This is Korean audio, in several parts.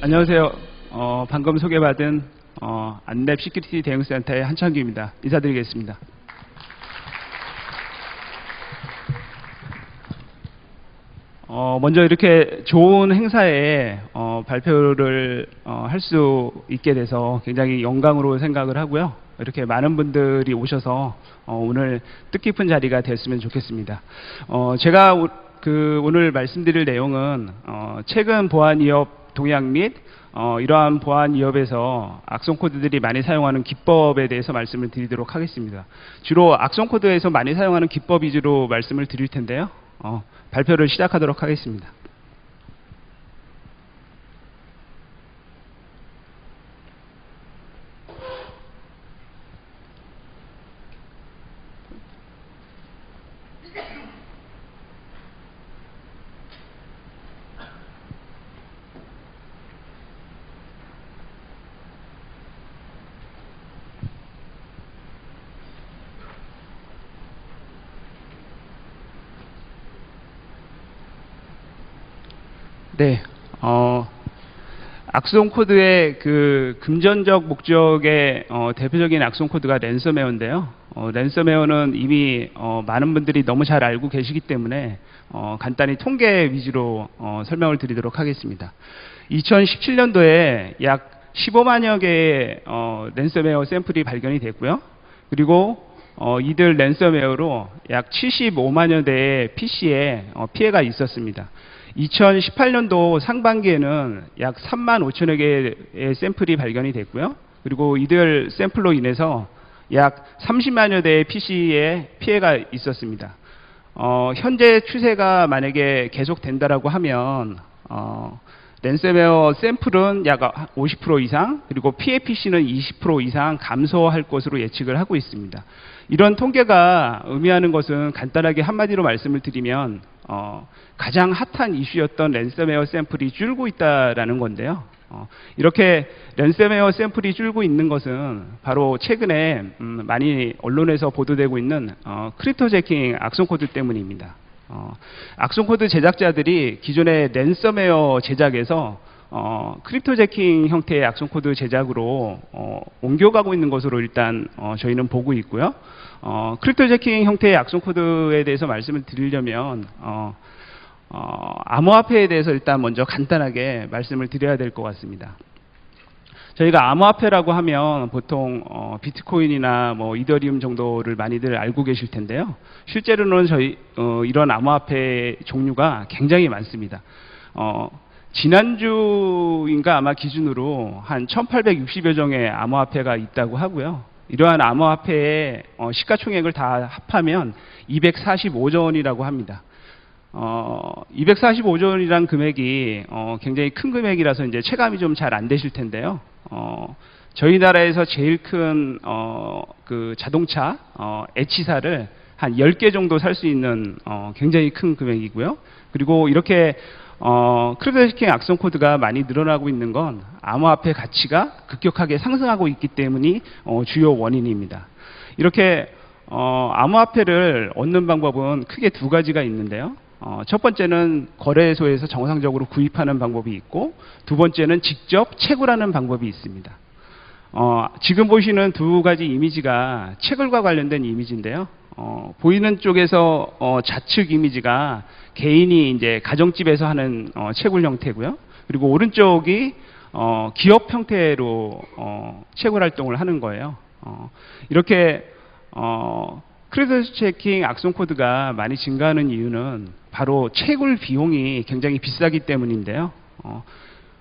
안녕하세요. 방금 소개받은 안랩 시큐리티 대응센터의 한창규입니다. 인사드리겠습니다. 먼저 이렇게 좋은 행사에 발표를 할 수 있게 돼서 굉장히 영광으로 생각을 하고요. 이렇게 많은 분들이 오셔서 오늘 뜻깊은 자리가 됐으면 좋겠습니다. 제가 오늘 말씀드릴 내용은 최근 보안 위협 동향 및 이러한 보안 위협에서 악성 코드들이 많이 사용하는 기법에 대해서 말씀을 드리도록 하겠습니다. 주로 악성 코드에서 많이 사용하는 기법 위주로 말씀을 드릴 텐데요. 발표를 시작하도록 하겠습니다. 네, 악성 코드의 그 금전적 목적의 대표적인 악성 코드가 랜섬웨어인데요. 랜섬웨어는 이미 많은 분들이 너무 잘 알고 계시기 때문에 간단히 통계 위주로 설명을 드리도록 하겠습니다. 2017년도에 약 15만여 개의 랜섬웨어 샘플이 발견이 됐고요. 그리고 이들 랜섬웨어로 약 75만여 대의 PC에 피해가 있었습니다. 2018년도 상반기에는 약 3만 5천여 개의 샘플이 발견이 됐고요. 그리고 이들 샘플로 인해서 약 30만여 대의 PC에 피해가 있었습니다. 현재 추세가 만약에 계속된다라고 하면 랜섬웨어 샘플은 약 50% 이상, 그리고 피해 PC는 20% 이상 감소할 것으로 예측을 하고 있습니다. 이런 통계가 의미하는 것은 간단하게 한마디로 말씀을 드리면 가장 핫한 이슈였던 랜섬웨어 샘플이 줄고 있다라는 건데요. 이렇게 랜섬웨어 샘플이 줄고 있는 것은 바로 최근에 많이 언론에서 보도되고 있는 크립토제킹 악성 코드 때문입니다. 악성 코드 제작자들이 기존의 랜섬웨어 제작에서 크립토제킹 형태의 악성 코드 제작으로 옮겨가고 있는 것으로 일단 저희는 보고 있고요. 크립토제킹 형태의 악성 코드에 대해서 말씀을 드리려면 암호화폐에 대해서 일단 먼저 간단하게 말씀을 드려야 될 것 같습니다. 저희가 암호화폐라고 하면 보통 비트코인이나 뭐 이더리움 정도를 많이들 알고 계실 텐데요. 실제로는 이런 암호화폐 종류가 굉장히 많습니다. 지난주인가 아마 기준으로 한 1860여 종의 암호화폐가 있다고 하고요. 이러한 암호화폐의 시가총액을 다 합하면 245조 원이라고 합니다. 245조 원이란 금액이 굉장히 큰 금액이라서 이제 체감이 좀 잘 안 되실 텐데요. 저희 나라에서 제일 큰 그 자동차 H사를 한 10개 정도 살 수 있는 굉장히 큰 금액이고요. 그리고 이렇게 크립토제킹 악성 코드가 많이 늘어나고 있는 건 암호화폐 가치가 급격하게 상승하고 있기 때문이 주요 원인입니다. 이렇게 암호화폐를 얻는 방법은 크게 두 가지가 있는데요. 첫 번째는 거래소에서 정상적으로 구입하는 방법이 있고, 두 번째는 직접 채굴하는 방법이 있습니다. 지금 보시는 두 가지 이미지가 채굴과 관련된 이미지인데요. 보이는 쪽에서 좌측 이미지가 개인이 이제 가정집에서 하는 채굴 형태고요. 그리고 오른쪽이 기업 형태로 채굴 활동을 하는 거예요. 이렇게 크립토제킹 악성 코드가 많이 증가하는 이유는 바로 채굴 비용이 굉장히 비싸기 때문인데요.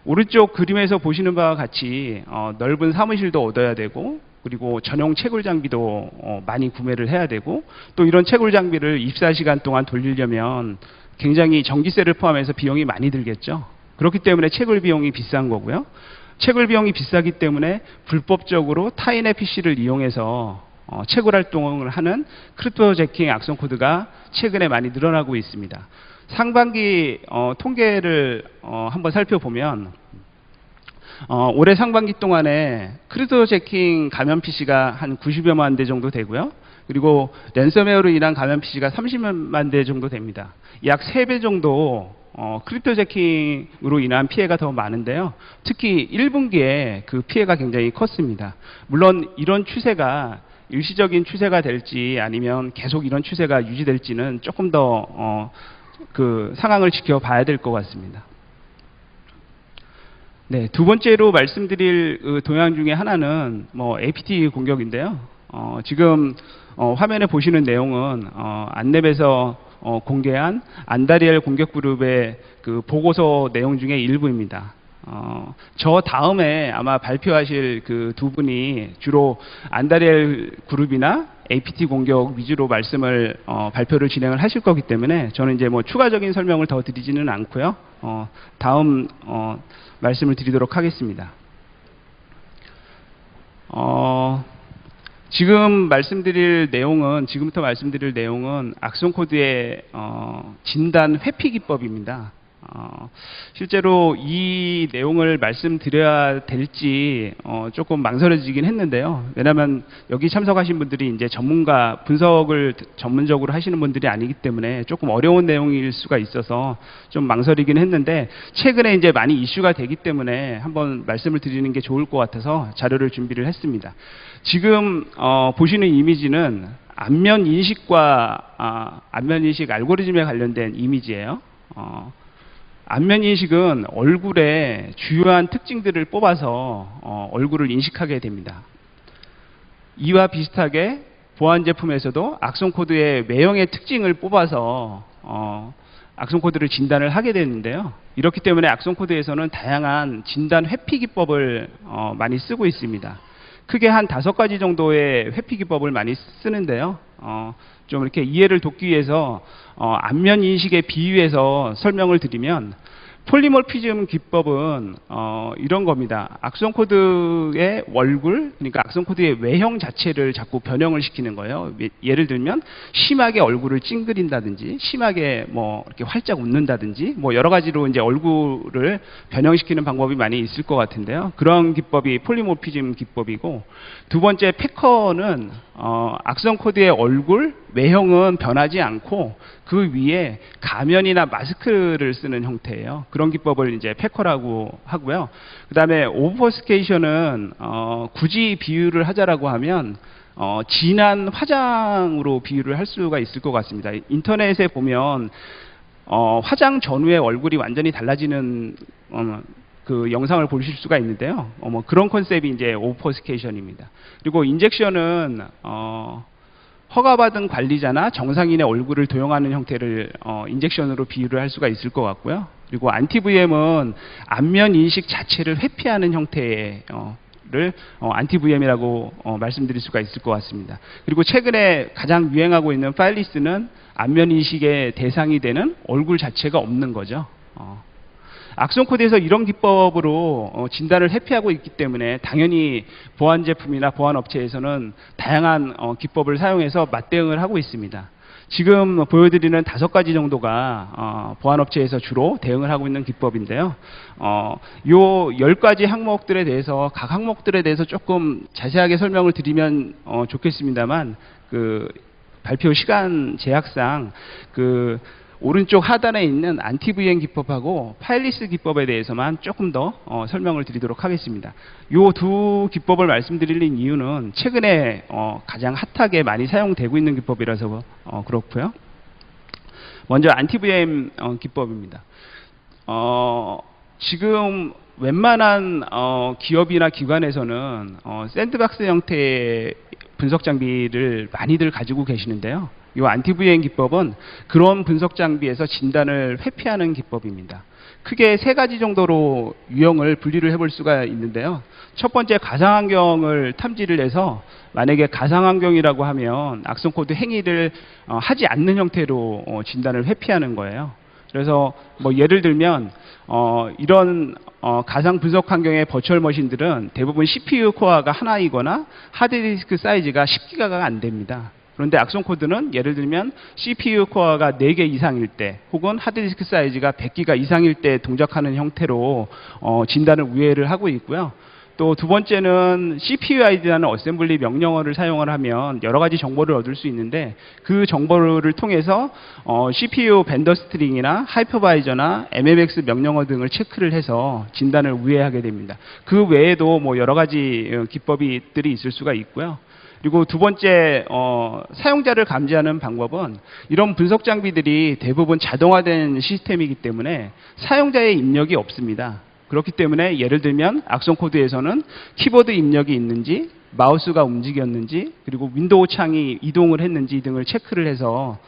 오른쪽 그림에서 보시는 바와 같이 넓은 사무실도 얻어야 되고, 그리고 전용 채굴 장비도 많이 구매를 해야 되고, 또 이런 채굴 장비를 24시간 동안 돌리려면 굉장히 전기세를 포함해서 비용이 많이 들겠죠. 그렇기 때문에 채굴 비용이 비싼 거고요. 채굴 비용이 비싸기 때문에 불법적으로 타인의 PC를 이용해서 채굴 활동을 하는 크립토제킹 악성 코드가 최근에 많이 늘어나고 있습니다. 상반기 통계를 한번 살펴보면 올해 상반기 동안에 크립토제킹 감염 PC가 한 90여만 대 정도 되고요. 그리고 랜섬웨어로 인한 감염 PC가 30만 대 정도 됩니다. 약 3배 정도 크립토 재킹으로 인한 피해가 더 많은데요. 특히 1분기에 그 피해가 굉장히 컸습니다. 물론 이런 추세가 일시적인 추세가 될지 아니면 계속 이런 추세가 유지될지는 조금 더 그 상황을 지켜봐야 될 것 같습니다. 네, 두 번째로 말씀드릴 동향 중에 하나는 APT 공격인데요. 지금 화면에 보시는 내용은 안랩에서 공개한 안다리엘 공격 그룹의 그 보고서 내용 중에 일부입니다. 저 다음에 아마 발표하실 그 두 분이 주로 안다리엘 그룹이나 APT 공격 위주로 말씀을 발표를 진행을 하실 거기 때문에 저는 이제 추가적인 설명을 더 드리지는 않고요. 다음 말씀을 드리도록 하겠습니다. 지금부터 말씀드릴 내용은 악성 코드의 진단 회피 기법입니다. 실제로 이 내용을 말씀드려야 될지 조금 망설여지긴 했는데요. 왜냐하면 여기 참석하신 분들이 이제 분석을 전문적으로 하시는 분들이 아니기 때문에 조금 어려운 내용일 수가 있어서 좀 망설이긴 했는데 최근에 이제 많이 이슈가 되기 때문에 한번 말씀을 드리는 게 좋을 것 같아서 자료를 준비를 했습니다. 지금 보시는 이미지는 안면 인식과 안면 인식 알고리즘에 관련된 이미지예요. 안면 인식은 얼굴의 주요한 특징들을 뽑아서 얼굴을 인식하게 됩니다. 이와 비슷하게 보안 제품에서도 악성 코드의 외형의 특징을 뽑아서 악성 코드를 진단을 하게 되는데요. 이렇기 때문에 악성 코드에서는 다양한 진단 회피 기법을 많이 쓰고 있습니다. 크게 한 5가지 정도의 회피 기법을 많이 쓰는데요. 좀 이렇게 이해를 돕기 위해서 안면 인식에 비유해서 설명을 드리면 폴리모피즘 기법은 이런 겁니다. 악성 코드의 얼굴, 그러니까 악성 코드의 외형 자체를 자꾸 변형을 시키는 거예요. 예를 들면 심하게 얼굴을 찡그린다든지, 심하게 이렇게 활짝 웃는다든지, 여러 가지로 이제 얼굴을 변형시키는 방법이 많이 있을 것 같은데요. 그런 기법이 폴리모피즘 기법이고, 두 번째 패커는 악성 코드의 얼굴, 외형은 변하지 않고 그 위에 가면이나 마스크를 쓰는 형태예요. 그런 기법을 이제 패커라고 하고요. 그 다음에 오버스케이션은 굳이 비유를 하자라고 하면 진한 화장으로 비유를 할 수가 있을 것 같습니다. 인터넷에 보면 화장 전후의 얼굴이 완전히 달라지는 그 영상을 보실 수가 있는데요. 그런 컨셉이 이제 오버스케이션입니다. 그리고 인젝션은 허가받은 관리자나 정상인의 얼굴을 도용하는 형태를 인젝션으로 비유를 할 수가 있을 것 같고요. 그리고 안티-VM은 안면 인식 자체를 회피하는 형태의 안티-VM이라고 말씀드릴 수가 있을 것 같습니다. 그리고 최근에 가장 유행하고 있는 파일리스는 안면 인식의 대상이 되는 얼굴 자체가 없는 거죠. 악성 코드에서 이런 기법으로 진단을 회피하고 있기 때문에 당연히 보안 제품이나 보안 업체에서는 다양한 기법을 사용해서 맞대응을 하고 있습니다. 지금 보여드리는 5가지 정도가 보안 업체에서 주로 대응을 하고 있는 기법인데요. 요 10가지 항목들에 대해서 각 항목들에 대해서 조금 자세하게 설명을 드리면 좋겠습니다만 그 발표 시간 제약상 오른쪽 하단에 있는 안티-VM 기법하고 파일리스 기법에 대해서만 조금 더 설명을 드리도록 하겠습니다. 이 두 기법을 말씀드릴 이유는 최근에 가장 핫하게 많이 사용되고 있는 기법이라서 그렇고요. 먼저 안티-VM 기법입니다. 지금 웬만한 기업이나 기관에서는 샌드박스 형태의 분석 장비를 많이들 가지고 계시는데요. 이 안티-VM 기법은 그런 분석 장비에서 진단을 회피하는 기법입니다. 크게 3가지 정도로 유형을 분리를 해볼 수가 있는데요. 첫 번째, 가상환경을 탐지를 해서 만약에 가상환경이라고 하면 악성 코드 행위를 하지 않는 형태로 진단을 회피하는 거예요. 그래서 예를 들면 이런 가상 분석 환경의 버추얼 머신들은 대부분 CPU 코어가 하나이거나 하드디스크 사이즈가 10기가가 안 됩니다. 그런데 악성 코드는 예를 들면 CPU 코어가 4개 이상일 때 혹은 하드디스크 사이즈가 100기가 이상일 때 동작하는 형태로 진단을 우회를 하고 있고요. 또 두 번째는 CPUID라는 어셈블리 명령어를 사용을 하면 여러 가지 정보를 얻을 수 있는데 그 정보를 통해서 CPU 벤더 스트링이나 하이퍼바이저나 MMX 명령어 등을 체크를 해서 진단을 우회하게 됩니다. 그 외에도 뭐 여러 가지 기법들이 있을 수가 있고요. 그리고 두 번째 사용자를 감지하는 방법은 이런 분석 장비들이 대부분 자동화된 시스템이기 때문에 사용자의 입력이 없습니다. 그렇기 때문에 예를 들면 악성 코드에서는 키보드 입력이 있는지, 마우스가 움직였는지, 그리고 윈도우 창이 이동을 했는지 등을 체크를 해서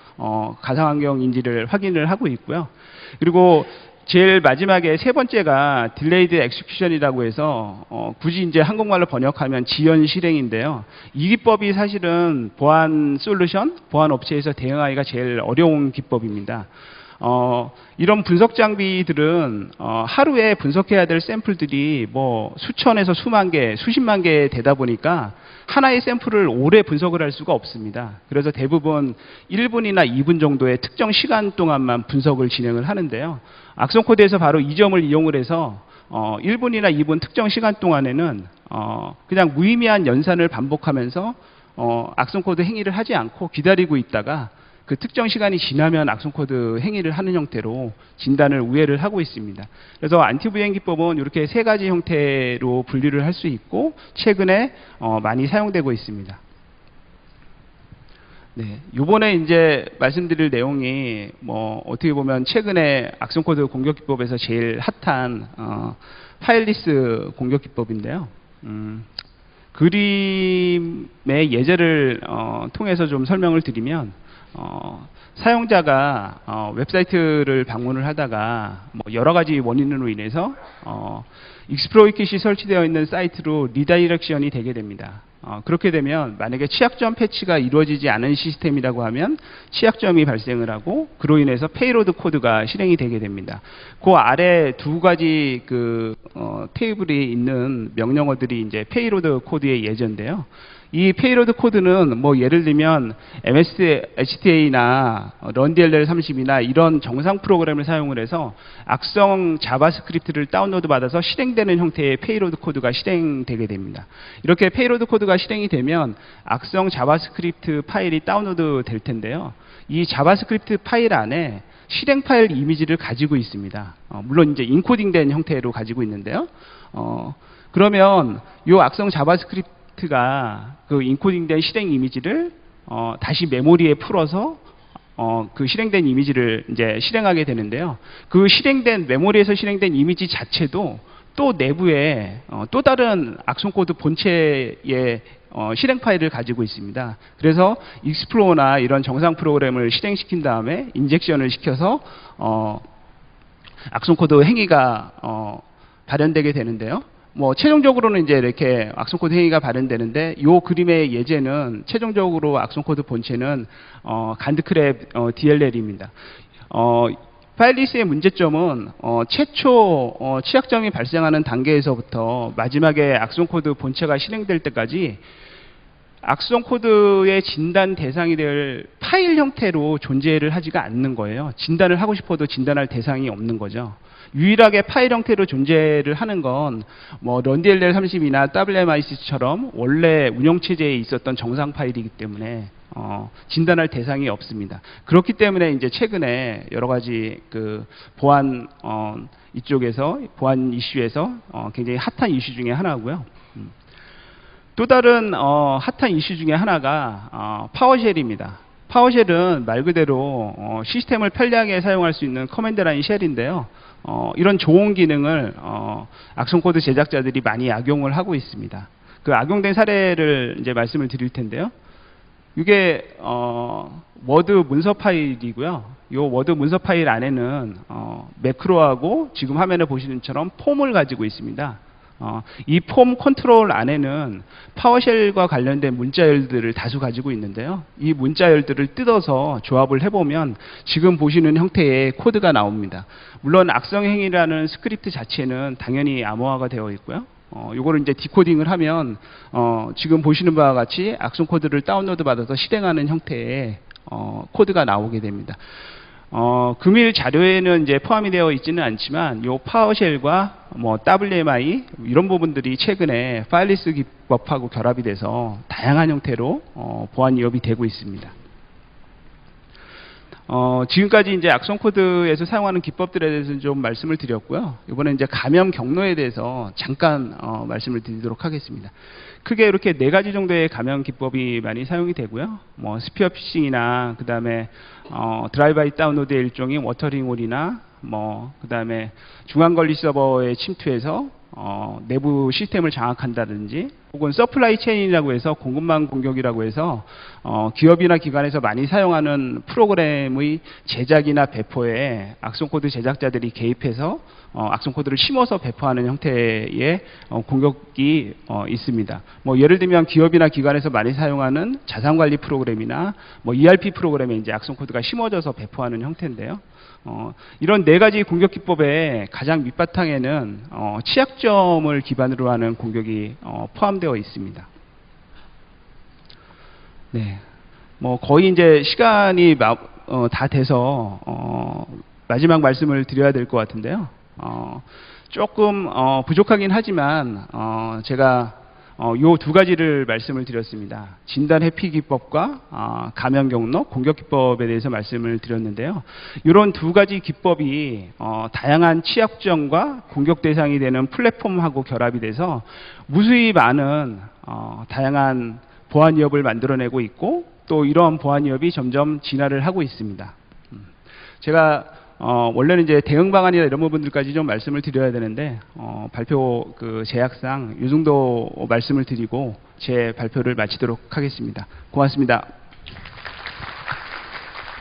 가상환경인지를 확인을 하고 있고요. 그리고 제일 마지막에 세 번째가 딜레이드 엑스큐션이라고 해서 굳이 이제 한국말로 번역하면 지연 실행인데요. 이 기법이 사실은 보안 솔루션, 보안 업체에서 대응하기가 제일 어려운 기법입니다. 이런 분석 장비들은 하루에 분석해야 될 샘플들이 뭐 수천에서 수만 개, 수십만 개 되다 보니까 하나의 샘플을 오래 분석을 할 수가 없습니다. 그래서 대부분 1분이나 2분 정도의 특정 시간 동안만 분석을 진행을 하는데요. 악성 코드에서 바로 이 점을 이용을 해서 1분이나 2분 특정 시간 동안에는 그냥 무의미한 연산을 반복하면서 악성 코드 행위를 하지 않고 기다리고 있다가 그 특정 시간이 지나면 악성 코드 행위를 하는 형태로 진단을 우회를 하고 있습니다. 그래서 안티브이엔 기법은 이렇게 세 가지 형태로 분류를 할 수 있고 최근에 많이 사용되고 있습니다. 네, 이번에 이제 말씀드릴 내용이 뭐 어떻게 보면 최근에 악성 코드 공격 기법에서 제일 핫한 파일리스 공격 기법인데요. 그림의 예제를 통해서 좀 설명을 드리면 사용자가 웹사이트를 방문을 하다가 뭐 여러 가지 원인으로 인해서 익스플로이킷이 설치되어 있는 사이트로 리다이렉션이 되게 됩니다. 그렇게 되면 만약에 취약점 패치가 이루어지지 않은 시스템이라고 하면 취약점이 발생을 하고 그로 인해서 페이로드 코드가 실행이 되게 됩니다. 그 아래 두 가지 테이블이 있는 명령어들이 이제 페이로드 코드의 예제인데요. 이 페이로드 코드는 뭐 예를 들면 MSHTA나 runDLL30이나 이런 정상 프로그램을 사용을 해서 악성 자바스크립트를 다운로드 받아서 실행되는 형태의 페이로드 코드가 실행되게 됩니다. 이렇게 페이로드 코드가 실행이 되면 악성 자바스크립트 파일이 다운로드 될 텐데요. 이 자바스크립트 파일 안에 실행 파일 이미지를 가지고 있습니다. 물론 이제 인코딩된 형태로 가지고 있는데요. 그러면 이 악성 자바스크립트 가 그 인코딩된 실행 이미지를 다시 메모리에 풀어서 그 실행된 이미지를 이제 실행하게 되는데요. 그 실행된 메모리에서 실행된 이미지 자체도 또 내부에 또 다른 악성 코드 본체의 실행 파일을 가지고 있습니다. 그래서 익스플로어나 이런 정상 프로그램을 실행시킨 다음에 인젝션을 시켜서 악성 코드 행위가 발현되게 되는데요. 뭐 최종적으로는 이제 이렇게 악성 코드 행위가 발현되는데 이 그림의 예제는 최종적으로 악성 코드 본체는 간드크랩 DLL입니다. 파일리스의 문제점은 최초 취약점이 발생하는 단계에서부터 마지막에 악성 코드 본체가 실행될 때까지 악성 코드의 진단 대상이 될 파일 형태로 존재를 하지가 않는 거예요. 진단을 하고 싶어도 진단할 대상이 없는 거죠. 유일하게 파일 형태로 존재를 하는 건 뭐 runDLL30이나 WMIC처럼 원래 운영체제에 있었던 정상 파일이기 때문에 진단할 대상이 없습니다. 그렇기 때문에 이제 최근에 여러 가지 그 보안 이쪽에서 보안 이슈에서 굉장히 핫한 이슈 중에 하나고요. 또 다른 핫한 이슈 중에 하나가 파워쉘입니다. 파워쉘은 말 그대로 시스템을 편리하게 사용할 수 있는 커맨드 라인 쉘인데요. 이런 좋은 기능을 악성 코드 제작자들이 많이 악용을 하고 있습니다. 그 악용된 사례를 이제 말씀을 드릴 텐데요. 이게 워드 문서 파일이고요. 이 워드 문서 파일 안에는 매크로하고 지금 화면에 보시는 것처럼 폼을 가지고 있습니다. 이 폼 컨트롤 안에는 파워쉘과 관련된 문자열들을 다수 가지고 있는데요. 이 문자열들을 뜯어서 조합을 해보면 지금 보시는 형태의 코드가 나옵니다. 물론 악성 행위라는 스크립트 자체는 당연히 암호화가 되어 있고요. 요거를 이제 디코딩을 하면 지금 보시는 바와 같이 악성 코드를 다운로드 받아서 실행하는 형태의 코드가 나오게 됩니다. 금일 자료에는 이제 포함이 되어 있지는 않지만 요 파워쉘과 뭐 WMI 이런 부분들이 최근에 파일리스 기법하고 결합이 돼서 다양한 형태로 보안 위협이 되고 있습니다. 지금까지 이제 악성 코드에서 사용하는 기법들에 대해서 좀 말씀을 드렸고요. 이번에 이제 감염 경로에 대해서 잠깐 말씀을 드리도록 하겠습니다. 크게 이렇게 4가지 정도의 감염 기법이 많이 사용이 되고요. 뭐 스피어 피싱이나 그다음에 드라이브 다운로드의 일종인 워터링홀이나 뭐 그다음에 중앙 관리 서버에 침투해서 내부 시스템을 장악한다든지 혹은 서플라이 체인이라고 해서 공급망 공격이라고 해서 기업이나 기관에서 많이 사용하는 프로그램의 제작이나 배포에 악성 코드 제작자들이 개입해서 악성 코드를 심어서 배포하는 형태의 공격이 있습니다. 뭐 예를 들면 기업이나 기관에서 많이 사용하는 자산 관리 프로그램이나 뭐 ERP 프로그램에 이제 악성 코드가 심어져서 배포하는 형태인데요. 이런 4가지 공격 기법의 가장 밑바탕에는 취약점을 기반으로 하는 공격이 포함되어 있습니다. 네, 뭐 거의 이제 시간이 다 돼서 마지막 말씀을 드려야 될 것 같은데요. 조금 부족하긴 하지만 제가 요 2가지를 말씀을 드렸습니다. 진단 회피 기법과 감염 경로, 공격 기법에 대해서 말씀을 드렸는데요. 이런 2가지 기법이 다양한 취약점과 공격 대상이 되는 플랫폼하고 결합이 돼서 무수히 많은 다양한 보안 위협을 만들어내고 있고 또 이러한 보안 위협이 점점 진화를 하고 있습니다. 제가 원래는 이제 대응 방안이나 이런 부분들까지 좀 말씀을 드려야 되는데 발표 그 제약상 이 정도 말씀을 드리고 제 발표를 마치도록 하겠습니다. 고맙습니다.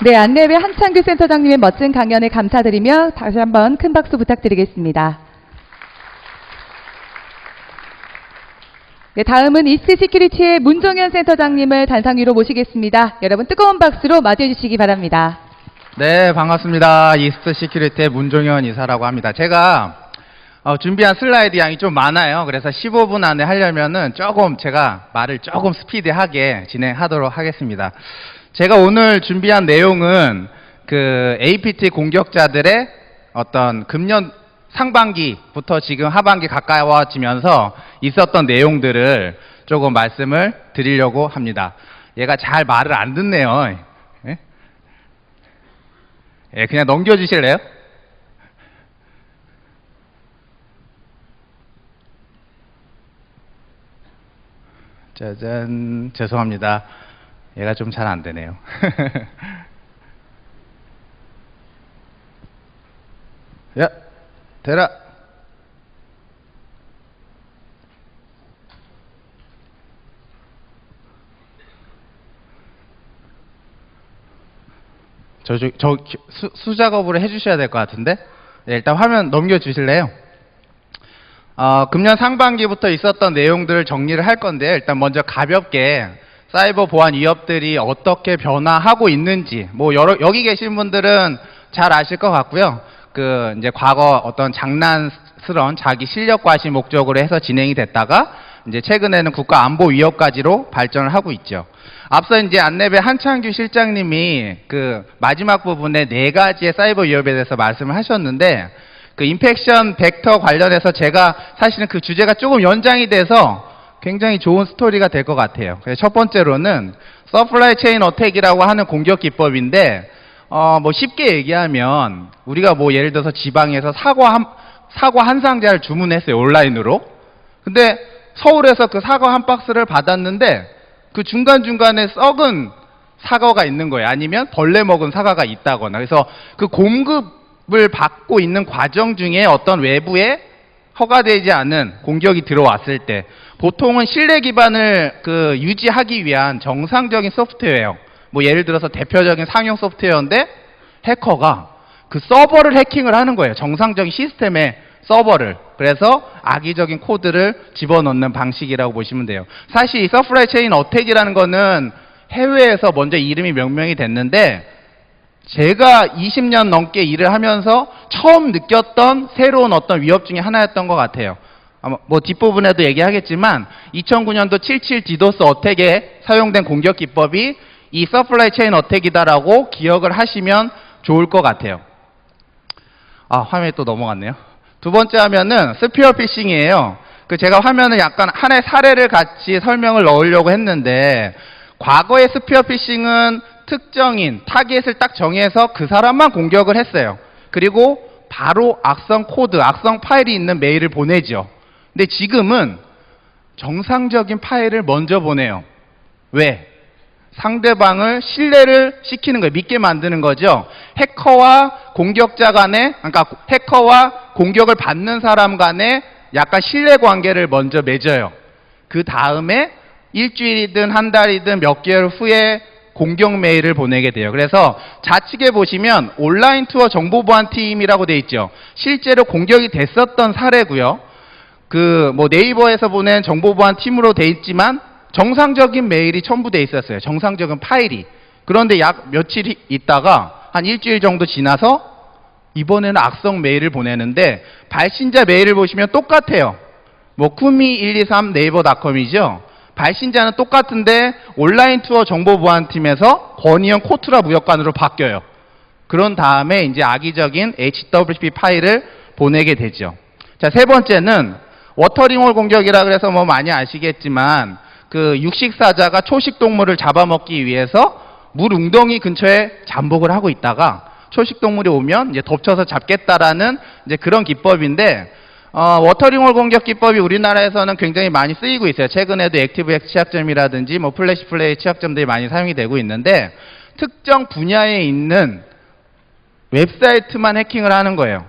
네, 안내배 한창규 센터장님의 멋진 강연에 감사드리며 다시 한번 큰 박수 부탁드리겠습니다. 네, 다음은 이스트 시큐리티의 문종현 센터장님을 단상 위로 모시겠습니다. 여러분 뜨거운 박수로 맞이해 주시기 바랍니다. 네, 반갑습니다. 이스트 시큐리티의 문종현 이사라고 합니다. 제가 준비한 슬라이드 양이 좀 많아요. 그래서 15분 안에 하려면은 조금 제가 말을 조금 스피디하게 진행하도록 하겠습니다. 제가 오늘 준비한 내용은 그 APT 공격자들의 어떤 금년 상반기부터 지금 하반기 가까워지면서 있었던 내용들을 조금 말씀을 드리려고 합니다. 얘가 잘 말을 안 듣네요. 예, 그냥 넘겨주실래요? 짜잔, 죄송합니다. 얘가 좀 잘 안 되네요. 야, 대라. 수작업으로 해주셔야 될 것 같은데. 네, 일단 화면 넘겨주실래요? 금년 상반기부터 있었던 내용들을 정리를 할 건데요. 일단 먼저 가볍게 사이버 보안 위협들이 어떻게 변화하고 있는지, 뭐 여기 계신 분들은 잘 아실 것 같고요. 이제 과거 어떤 장난스러운 자기 실력 과시 목적으로 해서 진행이 됐다가 이제 최근에는 국가 안보 위협까지로 발전을 하고 있죠. 앞서 이제 안내배 한창규 실장님이 마지막 부분에 4가지의 사이버 위협에 대해서 말씀을 하셨는데, 인펙션 벡터 관련해서 제가 사실은 그 주제가 조금 연장이 돼서 굉장히 좋은 스토리가 될 것 같아요. 그래서 첫 번째로는 서플라이 체인 어택이라고 하는 공격 기법인데, 뭐 쉽게 얘기하면 우리가 뭐 예를 들어서 지방에서 사과 한 상자를 주문했어요, 온라인으로. 근데 서울에서 그 사과 한 박스를 받았는데 그 중간중간에 썩은 사과가 있는 거예요. 아니면 벌레 먹은 사과가 있다거나. 그래서 그 공급을 받고 있는 과정 중에 어떤 외부에 허가되지 않은 공격이 들어왔을 때 보통은 신뢰 기반을 유지하기 위한 정상적인 소프트웨어, 뭐 예를 들어서 대표적인 상용 소프트웨어인데 해커가 그 서버를 해킹을 하는 거예요. 정상적인 시스템의 서버를. 그래서 악의적인 코드를 집어넣는 방식이라고 보시면 돼요. 사실 이 서플라이 체인 어택이라는 거는 해외에서 먼저 이름이 명명이 됐는데, 제가 20년 넘게 일을 하면서 처음 느꼈던 새로운 어떤 위협 중에 하나였던 것 같아요. 아마 뭐 뒷부분에도 얘기하겠지만 2009년도 77 디도스 어택에 사용된 공격 기법이 이 서플라이 체인 어택이다라고 기억을 하시면 좋을 것 같아요. 화면이 또 넘어갔네요. 두 번째 화면은 스피어 피싱이에요. 제가 화면을 약간 하나의 사례를 같이 설명을 넣으려고 했는데, 과거의 스피어 피싱은 특정인, 타겟을 딱 정해서 그 사람만 공격을 했어요. 그리고 바로 악성 코드, 악성 파일이 있는 메일을 보내죠. 근데 지금은 정상적인 파일을 먼저 보내요. 왜? 상대방을 신뢰를 시키는 거예요. 믿게 만드는 거죠. 해커와 공격자 간에, 그러니까 해커와 공격을 받는 사람 간에 약간 신뢰 관계를 먼저 맺어요. 그 다음에 일주일이든 한 달이든 몇 개월 후에 공격 메일을 보내게 돼요. 그래서 좌측에 보시면 온라인 투어 정보보안팀이라고 돼 있죠. 실제로 공격이 됐었던 사례고요. 네이버에서 보낸 정보보안팀으로 돼 있지만 정상적인 메일이 첨부돼 있었어요. 정상적인 파일이. 그런데 약 며칠 있다가 한 일주일 정도 지나서 이번에는 악성 메일을 보내는데, 발신자 메일을 보시면 똑같아요. 쿠미123 네이버닷컴이죠. 발신자는 똑같은데 온라인 투어 정보보안팀에서 권희영 코트라 무역관으로 바뀌어요. 그런 다음에 이제 악의적인 HWP 파일을 보내게 되죠. 자, 세 번째는 워터링홀 공격이라 그래서 많이 아시겠지만, 육식사자가 초식동물을 잡아먹기 위해서 물 웅덩이 근처에 잠복을 하고 있다가 초식동물이 오면 이제 덮쳐서 잡겠다라는 이제 그런 기법인데, 워터링홀 공격 기법이 우리나라에서는 굉장히 많이 쓰이고 있어요. 최근에도 액티브엑스 취약점이라든지 플래시 플레이 취약점들이 많이 사용이 되고 있는데, 특정 분야에 있는 웹사이트만 해킹을 하는 거예요.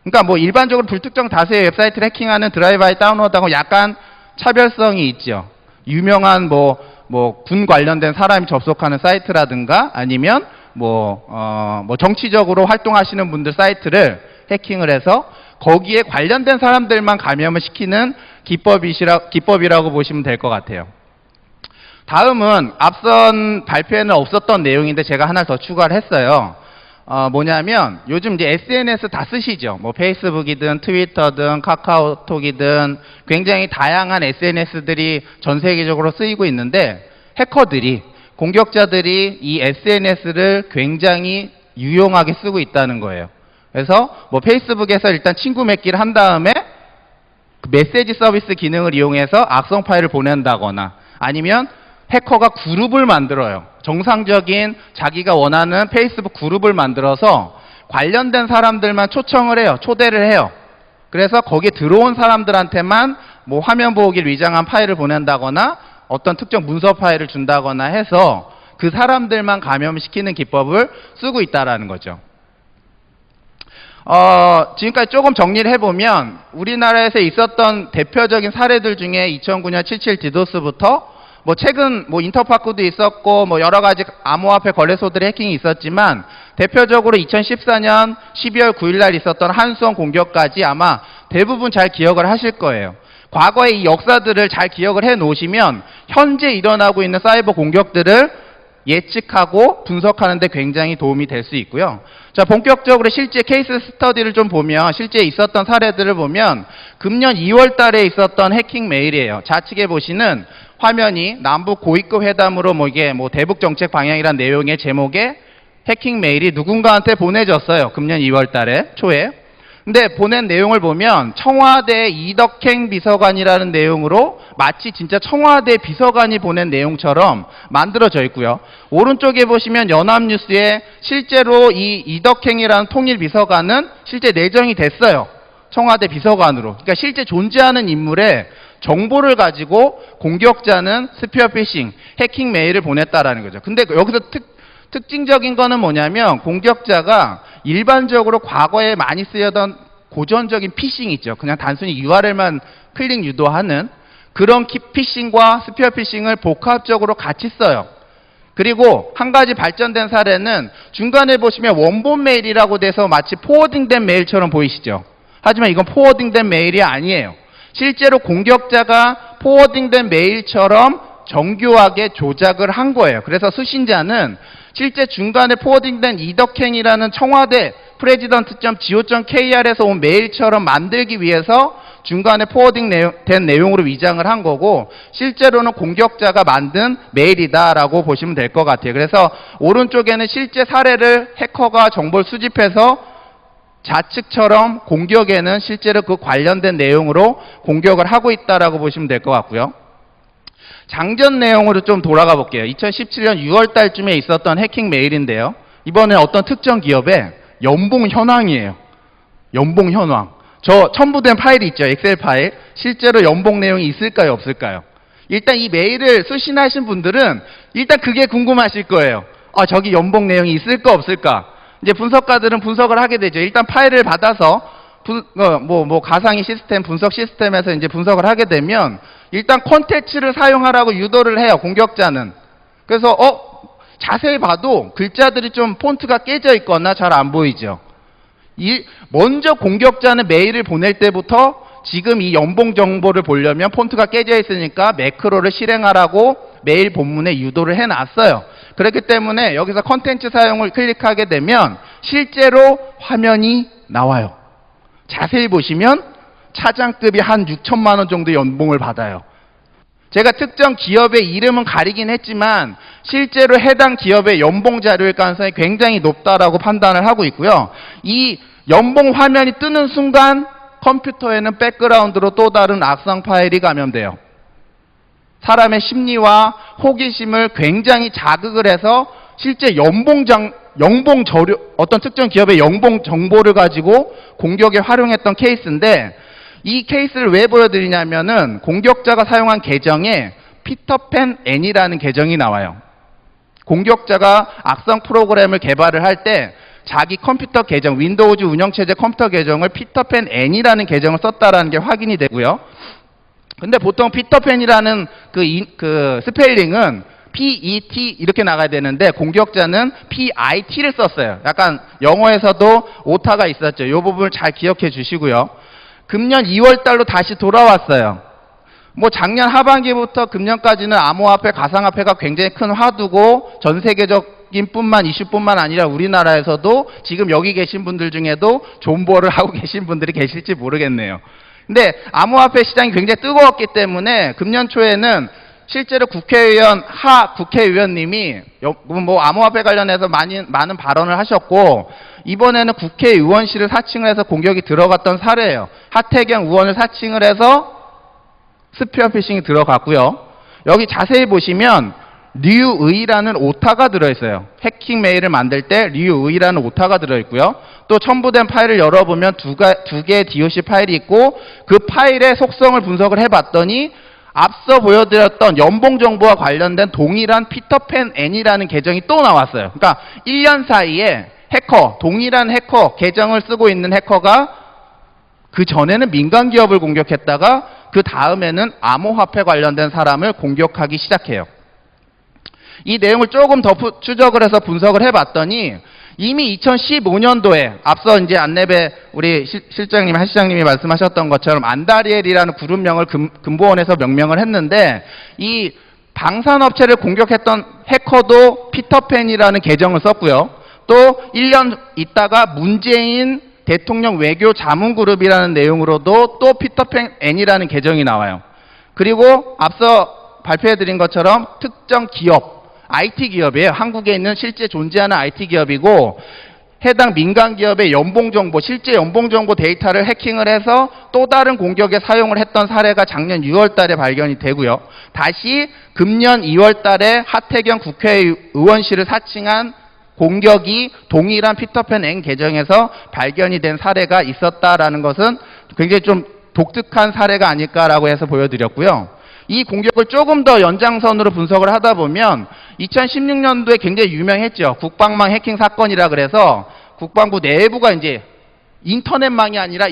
그러니까 일반적으로 불특정 다수의 웹사이트를 해킹하는 드라이브 아이 다운로드하고 약간 차별성이 있죠. 유명한 군 관련된 사람이 접속하는 사이트라든가 아니면 정치적으로 활동하시는 분들 사이트를 해킹을 해서 거기에 관련된 사람들만 감염을 시키는 기법이라고 보시면 될 것 같아요. 다음은 앞선 발표에는 없었던 내용인데 제가 하나 더 추가를 했어요. 뭐냐면 요즘 이제 SNS 다 쓰시죠. 페이스북이든 트위터든 카카오톡이든 굉장히 다양한 SNS들이 전 세계적으로 쓰이고 있는데, 해커들이, 공격자들이 이 SNS를 굉장히 유용하게 쓰고 있다는 거예요. 그래서 페이스북에서 일단 친구 맺기를 한 다음에 메시지 서비스 기능을 이용해서 악성 파일을 보낸다거나, 아니면 해커가 그룹을 만들어요. 정상적인 자기가 원하는 페이스북 그룹을 만들어서 관련된 사람들만 초청을 해요. 초대를 해요. 그래서 거기에 들어온 사람들한테만 화면 보호기를 위장한 파일을 보낸다거나 어떤 특정 문서 파일을 준다거나 해서 그 사람들만 감염시키는 기법을 쓰고 있다는 거죠. 지금까지 조금 정리를 해보면 우리나라에서 있었던 대표적인 사례들 중에 2009년 77 디도스부터 최근 인터파크도 있었고 여러 가지 암호화폐 거래소들의 해킹이 있었지만, 대표적으로 2014년 12월 9일 날 있었던 한수원 공격까지 아마 대부분 잘 기억을 하실 거예요. 과거의 이 역사들을 잘 기억을 해 놓으시면 현재 일어나고 있는 사이버 공격들을 예측하고 분석하는 데 굉장히 도움이 될 수 있고요. 자, 본격적으로 실제 케이스 스터디를 좀 보면, 실제 있었던 사례들을 보면 금년 2월 달에 있었던 해킹 메일이에요. 좌측에 보시는 화면이 남북 고위급 회담으로 이게 대북 정책 방향이란 내용의 제목의 해킹 메일이 누군가한테 보내졌어요. 금년 2월 달에 초에. 근데 보낸 내용을 보면 청와대 이덕행 비서관이라는 내용으로 마치 진짜 청와대 비서관이 보낸 내용처럼 만들어져 있고요. 오른쪽에 보시면 연합뉴스에 실제로 이 이덕행이라는 통일 비서관은 실제 내정이 됐어요. 청와대 비서관으로. 그러니까 실제 존재하는 인물의 정보를 가지고 공격자는 스피어 피싱, 해킹 메일을 보냈다라는 거죠. 근데 여기서 특징적인 거는 뭐냐면, 공격자가 일반적으로 과거에 많이 쓰였던 고전적인 피싱 있죠. 그냥 단순히 URL만 클릭 유도하는 그런 피싱과 스피어 피싱을 복합적으로 같이 써요. 그리고 한 가지 발전된 사례는 중간에 보시면 원본 메일이라고 돼서 마치 포워딩된 메일처럼 보이시죠. 하지만 이건 포워딩된 메일이 아니에요. 실제로 공격자가 포워딩된 메일처럼 정교하게 조작을 한 거예요. 그래서 수신자는 실제 중간에 포워딩된 이덕행이라는 청와대 president.go.kr에서 온 메일처럼 만들기 위해서 중간에 된 내용으로 위장을 한 거고 실제로는 공격자가 만든 메일이다라고 보시면 될 것 같아요. 그래서 오른쪽에는 실제 사례를 해커가 정보를 수집해서 좌측처럼 공격에는 실제로 그 관련된 내용으로 공격을 하고 있다라고 보시면 될 것 같고요. 장전 내용으로 좀 돌아가 볼게요. 2017년 6월 달쯤에 있었던 해킹 메일인데요. 이번에 어떤 특정 기업의 연봉 현황이에요. 연봉 현황. 저 첨부된 파일이 있죠. 엑셀 파일. 실제로 연봉 내용이 있을까요? 없을까요? 일단 이 메일을 수신하신 분들은 일단 그게 궁금하실 거예요. 아, 저기 연봉 내용이 있을까 없을까? 이제 분석가들은 분석을 하게 되죠. 일단 파일을 받아서 가상의 시스템, 분석 시스템에서 이제 분석을 하게 되면 일단 콘텐츠를 사용하라고 유도를 해요. 공격자는. 그래서 자세히 봐도 글자들이 좀 폰트가 깨져 있거나 잘 안 보이죠. 먼저 공격자는 메일을 보낼 때부터 지금 이 연봉 정보를 보려면 폰트가 깨져 있으니까 매크로를 실행하라고 메일 본문에 유도를 해놨어요. 그렇기 때문에 여기서 컨텐츠 사용을 클릭하게 되면 실제로 화면이 나와요. 자세히 보시면 차장급이 한 6천만 원 정도 연봉을 받아요. 제가 특정 기업의 이름은 가리긴 했지만 실제로 해당 기업의 연봉 자료일 가능성이 굉장히 높다라고 판단을 하고 있고요. 이 연봉 화면이 뜨는 순간 컴퓨터에는 백그라운드로 또 다른 악성 파일이 감염돼요. 사람의 심리와 호기심을 굉장히 자극을 해서 실제 어떤 특정 기업의 연봉 정보를 가지고 공격에 활용했던 케이스인데 이 케이스를 왜 보여드리냐면은 공격자가 사용한 계정에 피터팬 N이라는 계정이 나와요. 공격자가 악성 프로그램을 개발을 할 때 자기 컴퓨터 계정, 윈도우즈 운영체제 컴퓨터 계정을 피터팬 N이라는 계정을 썼다라는 게 확인이 되고요. 근데 보통 피터팬이라는 그 스펠링은 PET 이렇게 나가야 되는데 공격자는 PIT를 썼어요. 약간 영어에서도 오타가 있었죠. 이 부분을 잘 기억해 주시고요. 금년 2월 달로 다시 돌아왔어요. 작년 하반기부터 금년까지는 암호화폐, 가상화폐가 굉장히 큰 화두고 전 세계적인 이슈뿐만 아니라 우리나라에서도 지금 여기 계신 분들 중에도 존버를 하고 계신 분들이 계실지 모르겠네요. 근데 암호화폐 시장이 굉장히 뜨거웠기 때문에 금년 초에는 실제로 국회의원님이 암호화폐 관련해서 많은 발언을 하셨고 이번에는 국회의원실을 사칭을 해서 공격이 들어갔던 사례예요. 하태경 의원을 사칭을 해서 스피어 피싱이 들어갔고요. 여기 자세히 보시면 류의라는 오타가 들어있어요. 해킹 메일을 만들 때 류의라는 오타가 들어있고요. 또 첨부된 파일을 열어보면 두 개의 DOC 파일이 있고 그 파일의 속성을 분석을 해봤더니 앞서 보여드렸던 연봉 정보와 관련된 동일한 피터팬 N이라는 계정이 또 나왔어요. 그러니까 1년 사이에 동일한 해커 계정을 쓰고 있는 해커가 그 전에는 민간 기업을 공격했다가 그 다음에는 암호화폐 관련된 사람을 공격하기 시작해요. 이 내용을 조금 더 추적을 해서 분석을 해봤더니 이미 2015년도에 앞서 이제 안랩의 우리 실장님, 한 시장님이 말씀하셨던 것처럼 안다리엘이라는 그룹명을 금보원에서 명명을 했는데 이 방산업체를 공격했던 해커도 피터팬이라는 계정을 썼고요. 또 1년 있다가 문재인 대통령 외교 자문그룹이라는 내용으로도 또 피터팬 N이라는 계정이 나와요. 그리고 앞서 발표해드린 것처럼 특정 기업, IT 기업이에요. 한국에 있는 실제 존재하는 IT 기업이고 해당 민간 기업의 연봉정보, 실제 연봉정보 데이터를 해킹을 해서 또 다른 공격에 사용을 했던 사례가 작년 6월 달에 발견이 되고요. 다시 금년 2월 달에 하태경 국회의원실을 사칭한 공격이 동일한 피터팬 N 계정에서 발견이 된 사례가 있었다라는 것은 굉장히 좀 독특한 사례가 아닐까라고 해서 보여드렸고요. 이 공격을 조금 더 연장선으로 분석을 하다 보면 2016년도에 굉장히 유명했죠. 국방망 해킹 사건이라 그래서 국방부 내부가 이제 인터넷망이 아니라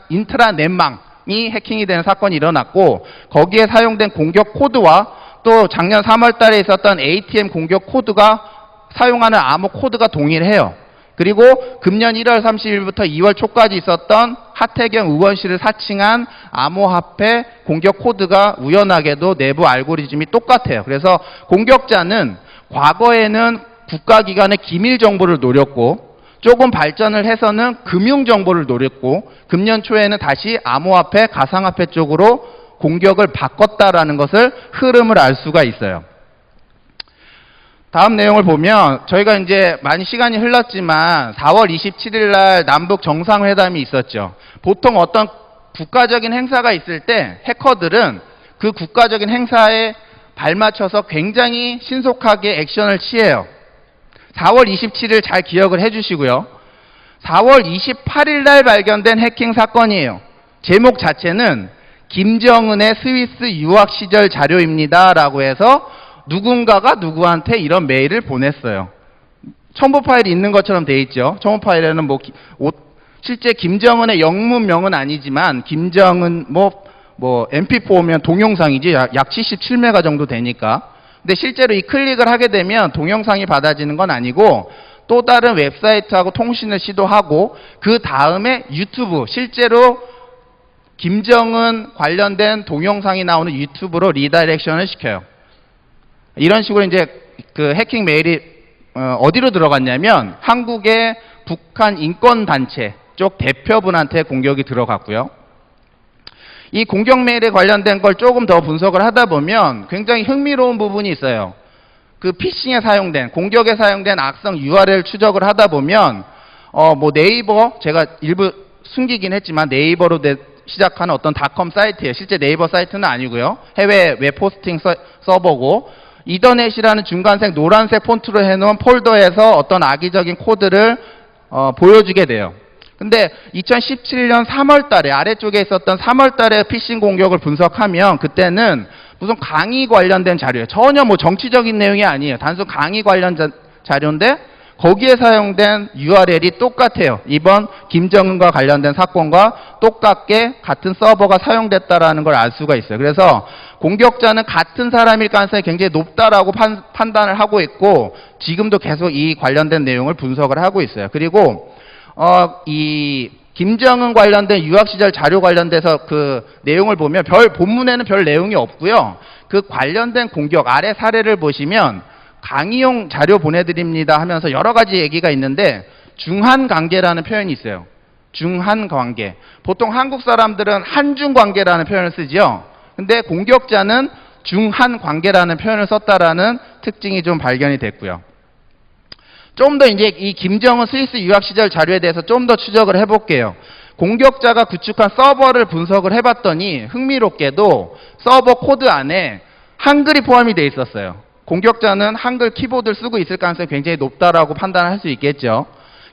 인트라넷망이 해킹이 되는 사건이 일어났고 거기에 사용된 공격 코드와 또 작년 3월 달에 있었던 ATM 공격 코드가 사용하는 암호 코드가 동일해요. 그리고 금년 1월 30일부터 2월 초까지 있었던 하태경 의원실을 사칭한 암호화폐 공격 코드가 우연하게도 내부 알고리즘이 똑같아요. 그래서 공격자는 과거에는 국가기관의 기밀 정보를 노렸고 조금 발전을 해서는 금융 정보를 노렸고 금년 초에는 다시 암호화폐, 가상화폐 쪽으로 공격을 바꿨다라는 것을 흐름을 알 수가 있어요. 다음 내용을 보면 저희가 이제 많이 시간이 흘렀지만 4월 27일 날 남북 정상회담이 있었죠. 보통 어떤 국가적인 행사가 있을 때 해커들은 그 국가적인 행사에 발맞춰서 굉장히 신속하게 액션을 취해요. 4월 27일 잘 기억을 해주시고요. 4월 28일 날 발견된 해킹 사건이에요. 제목 자체는 김정은의 스위스 유학 시절 자료입니다 라고 해서 누군가가 누구한테 이런 메일을 보냈어요. 첨부 파일이 있는 것처럼 돼 있죠. 첨부 파일에는 실제 김정은의 영문명은 아니지만 김정은 MP4면 동영상이지 약 77메가 정도 되니까. 근데 실제로 이 클릭을 하게 되면 동영상이 받아지는 건 아니고 또 다른 웹사이트하고 통신을 시도하고 그 다음에 유튜브, 실제로 김정은 관련된 동영상이 나오는 유튜브로 리다이렉션을 시켜요. 이런 식으로 이제 그 해킹 메일이 어디로 들어갔냐면 한국의 북한 인권단체 쪽 대표분한테 공격이 들어갔고요. 이 공격 메일에 관련된 걸 조금 더 분석을 하다 보면 굉장히 흥미로운 부분이 있어요. 그 피싱에 사용된, 공격에 사용된 악성 URL 추적을 하다 보면 네이버, 제가 일부 숨기긴 했지만 네이버로 시작하는 어떤 닷컴 사이트예요. 실제 네이버 사이트는 아니고요. 해외 웹호스팅 서버고 이더넷이라는 중간색 노란색 폰트로 해놓은 폴더에서 어떤 악의적인 코드를 보여주게 돼요. 근데 2017년 3월 달에 아래쪽에 있었던 3월 달에 피싱 공격을 분석하면 그때는 무슨 강의 관련된 자료예요. 전혀 정치적인 내용이 아니에요. 단순 강의 관련 자료인데 거기에 사용된 URL이 똑같아요. 이번 김정은과 관련된 사건과 똑같게 같은 서버가 사용됐다라는 걸 알 수가 있어요. 그래서 공격자는 같은 사람일 가능성이 굉장히 높다라고 판단을 하고 있고 지금도 계속 이 관련된 내용을 분석을 하고 있어요. 그리고 이 김정은 관련된 유학시절 자료 관련돼서 그 내용을 보면 본문에는 별 내용이 없고요. 그 관련된 공격 아래 사례를 보시면 강의용 자료 보내드립니다 하면서 여러 가지 얘기가 있는데 중한관계라는 표현이 있어요. 중한관계. 보통 한국 사람들은 한중관계라는 표현을 쓰죠. 근데 공격자는 중한관계라는 표현을 썼다라는 특징이 좀 발견이 됐고요. 좀 더 이제 이 김정은 스위스 유학 시절 자료에 대해서 좀 더 추적을 해볼게요. 공격자가 구축한 서버를 분석을 해봤더니 흥미롭게도 서버 코드 안에 한글이 포함이 되어 있었어요. 공격자는 한글 키보드를 쓰고 있을 가능성이 굉장히 높다라고 판단할 수 있겠죠.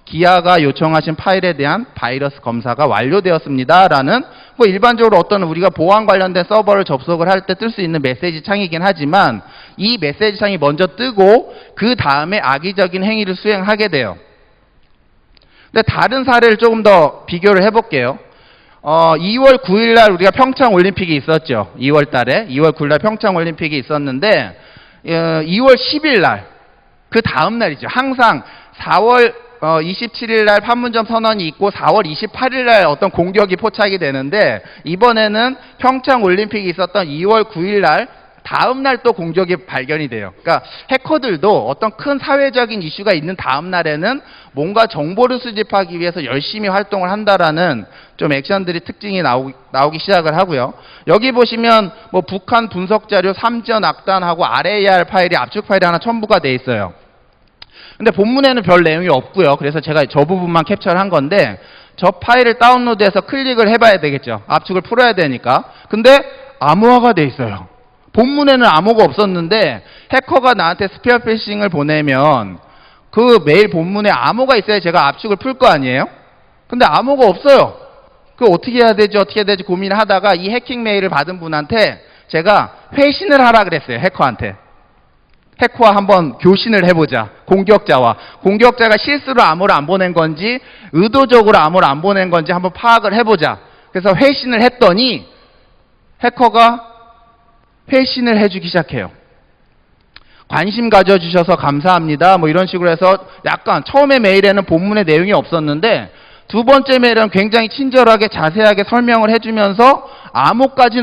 기아가 요청하신 파일에 대한 바이러스 검사가 완료되었습니다라는 일반적으로 어떤 우리가 보안 관련된 서버를 접속을 할 때 뜰 수 있는 메시지 창이긴 하지만 이 메시지 창이 먼저 뜨고 그 다음에 악의적인 행위를 수행하게 돼요. 근데 다른 사례를 조금 더 비교를 해볼게요. 2월 9일 날 우리가 평창 올림픽이 있었죠. 2월 달에 2월 9일 날 평창 올림픽이 있었는데 2월 10일 날 그 다음 날이죠. 항상 4월 27일 날 판문점 선언이 있고 4월 28일 날 어떤 공격이 포착이 되는데 이번에는 평창 올림픽이 있었던 2월 9일 날 다음 날 또 공격이 발견이 돼요. 그러니까 해커들도 어떤 큰 사회적인 이슈가 있는 다음 날에는 뭔가 정보를 수집하기 위해서 열심히 활동을 한다라는 좀 액션들이 특징이 나오기 시작을 하고요. 여기 보시면 북한 분석 자료 3전 악단하고 RAR 파일이 압축 파일이 하나 첨부가 돼 있어요. 근데 본문에는 별 내용이 없고요. 그래서 제가 저 부분만 캡처를 한 건데 저 파일을 다운로드해서 클릭을 해봐야 되겠죠. 압축을 풀어야 되니까. 근데 암호화가 돼 있어요. 본문에는 암호가 없었는데 해커가 나한테 스피어 피싱을 보내면 그 메일 본문에 암호가 있어야 제가 압축을 풀 거 아니에요? 근데 암호가 없어요. 그 어떻게 해야 되지 고민을 하다가 이 해킹 메일을 받은 분한테 제가 회신을 하라 그랬어요. 해커한테. 해커와 한번 교신을 해보자. 공격자가 실수로 암호를 안 보낸 건지 의도적으로 암호를 안 보낸 건지 한번 파악을 해보자. 그래서 회신을 했더니 해커가 회신을 해주기 시작해요. 관심 가져주셔서 감사합니다. 이런 식으로 해서 약간 처음에 메일에는 본문의 내용이 없었는데 두 번째 메일은 굉장히 친절하게 자세하게 설명을 해주면서 암호까지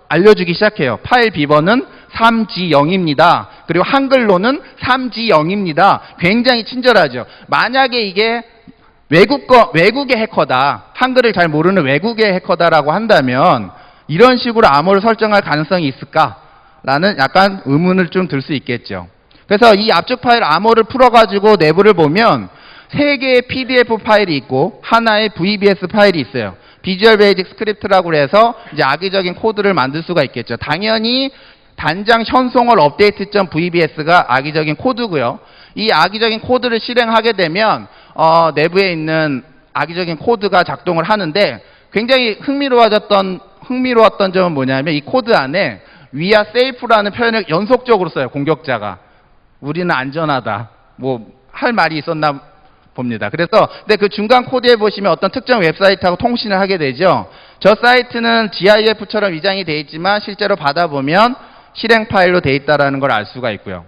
알려주기 시작해요. 파일 비번은 3G0입니다. 그리고 한글로는 3G0입니다. 굉장히 친절하죠. 만약에 이게 외국의 해커다, 한글을 잘 모르는 외국의 해커다라고 한다면 이런 식으로 암호를 설정할 가능성이 있을까라는 약간 의문을 좀 들 수 있겠죠. 그래서 이 압축 파일 암호를 풀어가지고 내부를 보면 3개의 PDF 파일이 있고 하나의 VBS 파일이 있어요. 비주얼 베이직 스크립트라고 해서 이제 악의적인 코드를 만들 수가 있겠죠. 당연히 단장 현송월 update.vbs가 악의적인 코드고요. 이 악의적인 코드를 실행하게 되면 내부에 있는 악의적인 코드가 작동을 하는데, 굉장히 흥미로웠던 점은 뭐냐면 이 코드 안에 we are safe라는 표현을 연속적으로 써요. 공격자가 우리는 안전하다 뭐 할 말이 있었나 봅니다. 그래서 근데 그 중간 코드에 보시면 어떤 특정 웹사이트하고 통신을 하게 되죠. 저 사이트는 GIF처럼 위장이 되어 있지만 실제로 받아보면 실행 파일로 되어 있다는 걸 알 수가 있고요.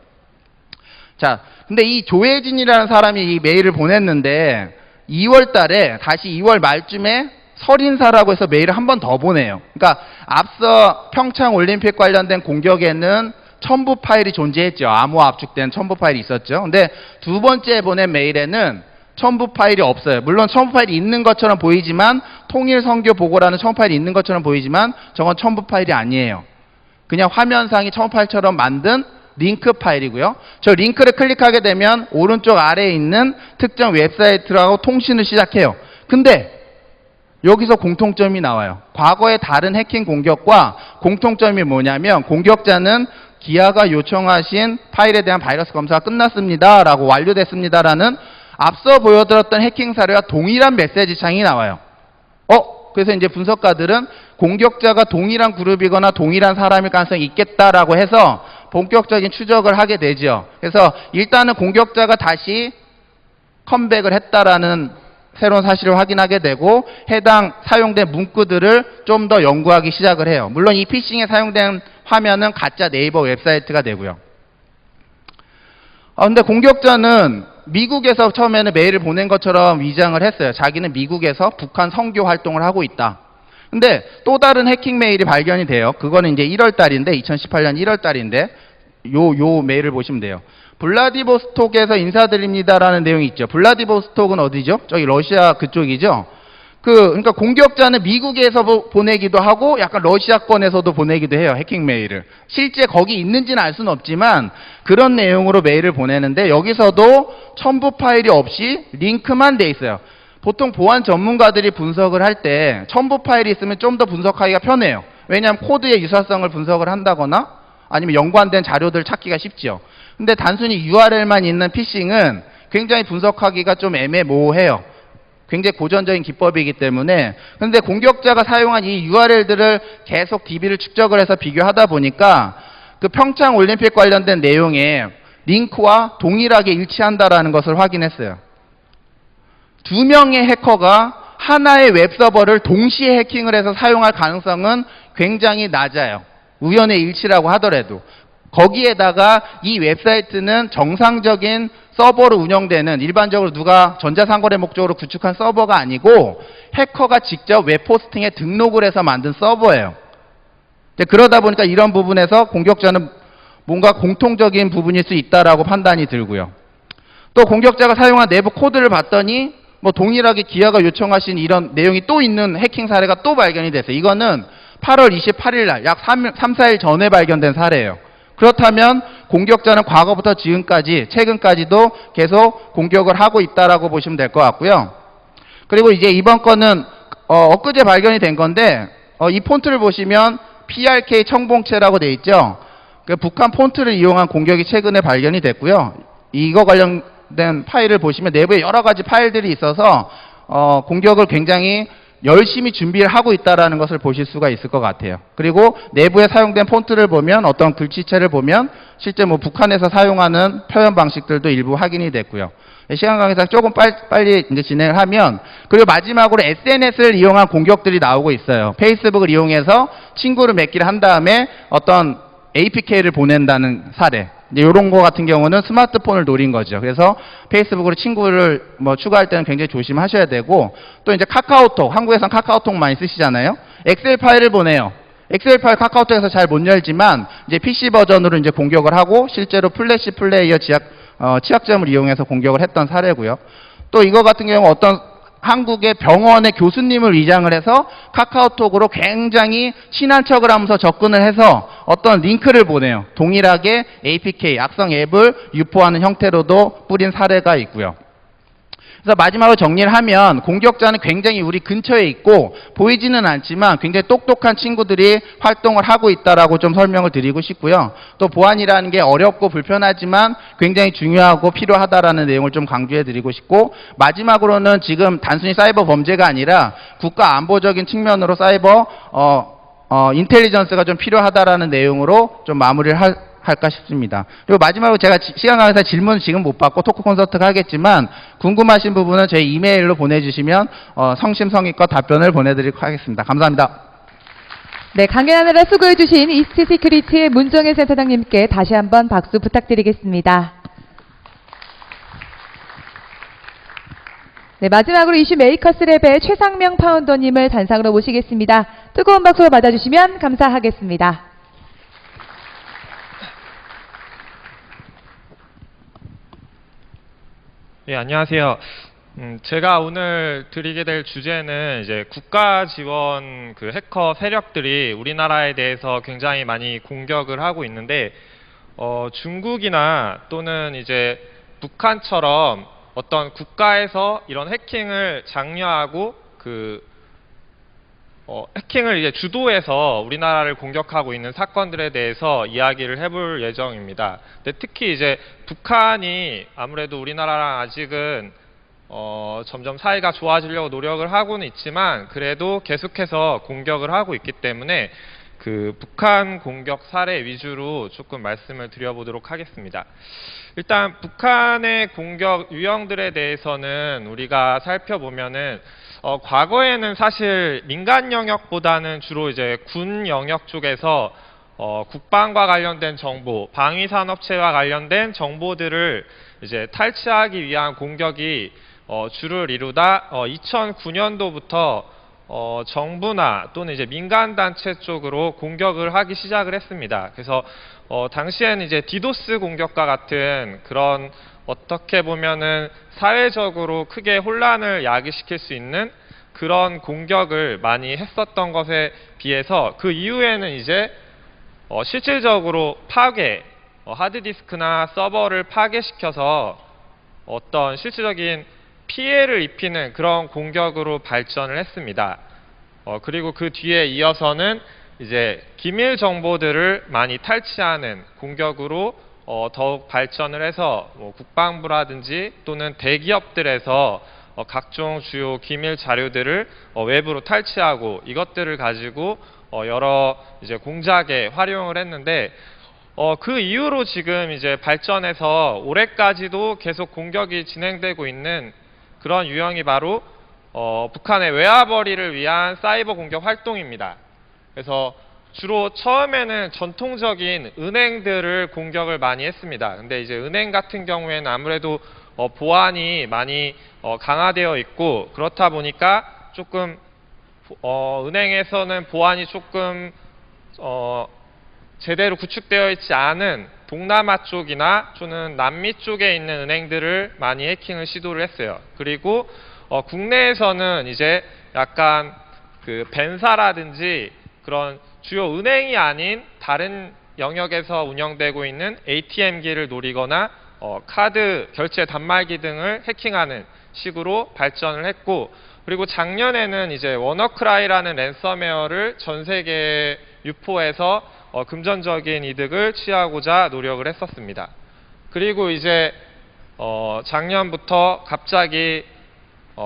자, 근데 이 조혜진이라는 사람이 이 메일을 보냈는데 2월 달에 다시 2월 말쯤에 설인사라고 해서 메일을 한 번 더 보내요. 그러니까 앞서 평창 올림픽 관련된 공격에는 첨부 파일이 존재했죠. 암호 압축된 첨부 파일이 있었죠. 근데 두 번째 보낸 메일에는 첨부 파일이 없어요. 물론 첨부 파일이 있는 것처럼 보이지만, 통일 선교 보고라는 첨부 파일이 있는 것처럼 보이지만 저건 첨부 파일이 아니에요. 그냥 화면상이 첨부 파일처럼 만든 링크 파일이고요. 저 링크를 클릭하게 되면 오른쪽 아래에 있는 특정 웹사이트라고 통신을 시작해요. 근데 여기서 공통점이 나와요. 과거의 다른 해킹 공격과 공통점이 뭐냐면, 공격자는 기아가 요청하신 파일에 대한 바이러스 검사가 끝났습니다 라고 완료됐습니다라는 앞서 보여드렸던 해킹 사례와 동일한 메시지 창이 나와요. 그래서 이제 분석가들은 공격자가 동일한 그룹이거나 동일한 사람일 가능성이 있겠다라고 해서 본격적인 추적을 하게 되죠. 그래서 일단은 공격자가 다시 컴백을 했다라는 새로운 사실을 확인하게 되고, 해당 사용된 문구들을 좀 더 연구하기 시작을 해요. 물론 이 피싱에 사용된 화면은 가짜 네이버 웹사이트가 되고요. 근데 공격자는 미국에서 처음에는 메일을 보낸 것처럼 위장을 했어요. 자기는 미국에서 북한 선교 활동을 하고 있다. 근데 또 다른 해킹 메일이 발견이 돼요. 그거는 이제 1월 달인데, 2018년 1월 달인데, 요 메일을 보시면 돼요. 블라디보스톡에서 인사드립니다라는 내용이 있죠. 블라디보스톡은 어디죠? 저기 러시아 그쪽이죠. 그러니까 공격자는 미국에서 보내기도 하고 약간 러시아권에서도 보내기도 해요. 해킹 메일을. 실제 거기 있는지는 알 수는 없지만 그런 내용으로 메일을 보내는데, 여기서도 첨부 파일이 없이 링크만 돼 있어요. 보통 보안 전문가들이 분석을 할 때 첨부 파일이 있으면 좀 더 분석하기가 편해요. 왜냐하면 코드의 유사성을 분석을 한다거나 아니면 연관된 자료들 찾기가 쉽죠. 근데 단순히 URL만 있는 피싱은 굉장히 분석하기가 좀 애매모호해요. 굉장히 고전적인 기법이기 때문에. 근데 공격자가 사용한 이 URL들을 계속 DB를 축적을 해서 비교하다 보니까 그 평창 올림픽 관련된 내용에 링크와 동일하게 일치한다라는 것을 확인했어요. 2명의 해커가 하나의 웹서버를 동시에 해킹을 해서 사용할 가능성은 굉장히 낮아요. 우연의 일치라고 하더라도. 거기에다가 이 웹사이트는 정상적인 서버로 운영되는, 일반적으로 누가 전자상거래 목적으로 구축한 서버가 아니고 해커가 직접 웹포스팅에 등록을 해서 만든 서버예요. 그러다 보니까 이런 부분에서 공격자는 뭔가 공통적인 부분일 수 있다라고 판단이 들고요. 또 공격자가 사용한 내부 코드를 봤더니 뭐 동일하게 기아가 요청하신 이런 내용이 또 있는 해킹 사례가 또 발견이 됐어요. 이거는 8월 28일 날 약 3, 4일 전에 발견된 사례예요. 그렇다면 공격자는 과거부터 지금까지, 최근까지도 계속 공격을 하고 있다라고 보시면 될 것 같고요. 그리고 이제 이번 건은 엊그제 발견이 된 건데, 이 폰트를 보시면 PRK 청봉체라고 되어 있죠. 그 북한 폰트를 이용한 공격이 최근에 발견이 됐고요. 이거 관련된 파일을 보시면 내부에 여러 가지 파일들이 있어서 공격을 굉장히 열심히 준비를 하고 있다는 것을 보실 수가 있을 것 같아요. 그리고 내부에 사용된 폰트를 보면, 어떤 글씨체를 보면 실제 뭐 북한에서 사용하는 표현 방식들도 일부 확인이 됐고요. 시간 관계상 조금 빨리 이제 진행을 하면, 그리고 마지막으로 SNS를 이용한 공격들이 나오고 있어요. 페이스북을 이용해서 친구를 맺기를 한 다음에 어떤 APK를 보낸다는 사례. 이제 이런 거 같은 경우는 스마트폰을 노린 거죠. 그래서 페이스북으로 친구를 뭐 추가할 때는 굉장히 조심하셔야 되고, 또 이제 카카오톡, 한국에선 카카오톡 많이 쓰시잖아요. 엑셀 파일을 보내요. 엑셀 파일 카카오톡에서 잘 못 열지만 이제 PC 버전으로 이제 공격을 하고, 실제로 플래시 플레이어 취약점을 이용해서 공격을 했던 사례고요. 또 이거 같은 경우 어떤 한국의 병원의 교수님을 위장을 해서 카카오톡으로 굉장히 친한 척을 하면서 접근을 해서 어떤 링크를 보내요. 동일하게 APK, 악성 앱을 유포하는 형태로도 뿌린 사례가 있고요. 그래서 마지막으로 정리를 하면 공격자는 굉장히 우리 근처에 있고 보이지는 않지만 굉장히 똑똑한 친구들이 활동을 하고 있다라고 좀 설명을 드리고 싶고요. 또 보안이라는 게 어렵고 불편하지만 굉장히 중요하고 필요하다라는 내용을 좀 강조해 드리고 싶고, 마지막으로는 지금 단순히 사이버 범죄가 아니라 국가 안보적인 측면으로 사이버 인텔리전스가 좀 필요하다라는 내용으로 좀 마무리를 할까 싶습니다. 그리고 마지막으로 제가 시간 관계상 질문 지금 못 받고 토크 콘서트가 하겠지만 궁금하신 부분은 저희 이메일로 보내주시면 성심성의껏 답변을 보내드리도록 하겠습니다. 감사합니다. 네, 강연하느라 수고해주신 이스트 시큐리티의 문정현 센터장님께 다시 한번 박수 부탁드리겠습니다. 네, 마지막으로 이슈 메이커스 랩의 최상명 파운더님을 단상으로 모시겠습니다. 뜨거운 박수로 맞아주시면 감사하겠습니다. 예, 안녕하세요. 제가 오늘 드리게 될 주제는 이제 국가 지원 그 해커 세력들이 우리나라에 대해서 굉장히 많이 공격을 하고 있는데, 중국이나 또는 이제 북한처럼 어떤 국가에서 이런 해킹을 장려하고 해킹을 이제 주도해서 우리나라를 공격하고 있는 사건들에 대해서 이야기를 해볼 예정입니다. 근데 특히 이제 북한이 아무래도 우리나라랑 아직은 점점 사이가 좋아지려고 노력을 하고는 있지만 그래도 계속해서 공격을 하고 있기 때문에 그 북한 공격 사례 위주로 조금 말씀을 드려보도록 하겠습니다. 일단 북한의 공격 유형들에 대해서는 우리가 살펴보면은 과거에는 사실 민간 영역보다는 주로 이제 군 영역 쪽에서 국방과 관련된 정보, 방위산업체와 관련된 정보들을 이제 탈취하기 위한 공격이 주를 이루다 2009년도부터 정부나 또는 이제 민간 단체 쪽으로 공격을 하기 시작을 했습니다. 그래서 당시에는 이제 디도스 공격과 같은 그런 어떻게 보면은 사회적으로 크게 혼란을 야기시킬 수 있는 그런 공격을 많이 했었던 것에 비해서 그 이후에는 이제 실질적으로 파괴, 하드디스크나 서버를 파괴시켜서 어떤 실질적인 피해를 입히는 그런 공격으로 발전을 했습니다. 그리고 그 뒤에 이어서는 이제 기밀 정보들을 많이 탈취하는 공격으로 더욱 발전을 해서 국방부라든지 또는 대기업들에서 각종 주요 기밀 자료들을 외부로 탈취하고 이것들을 가지고 여러 이제 공작에 활용을 했는데, 그 이후로 지금 이제 발전해서 올해까지도 계속 공격이 진행되고 있는 그런 유형이 바로 북한의 외화벌이를 위한 사이버 공격 활동입니다. 그래서 주로 처음에는 전통적인 은행들을 공격을 많이 했습니다. 근데 이제 은행 같은 경우에는 아무래도 보안이 많이 강화되어 있고 그렇다 보니까 조금 은행에서는 보안이 조금 제대로 구축되어 있지 않은 동남아 쪽이나 또는 남미 쪽에 있는 은행들을 많이 해킹을 시도를 했어요. 그리고 국내에서는 이제 약간 그 벤사라든지 그런 주요 은행이 아닌 다른 영역에서 운영되고 있는 ATM기를 노리거나 카드 결제 단말기 등을 해킹하는 식으로 발전을 했고, 그리고 작년에는 이제 워너크라이라는 랜섬웨어를 전 세계에 유포해서 금전적인 이득을 취하고자 노력을 했었습니다. 그리고 이제 작년부터 갑자기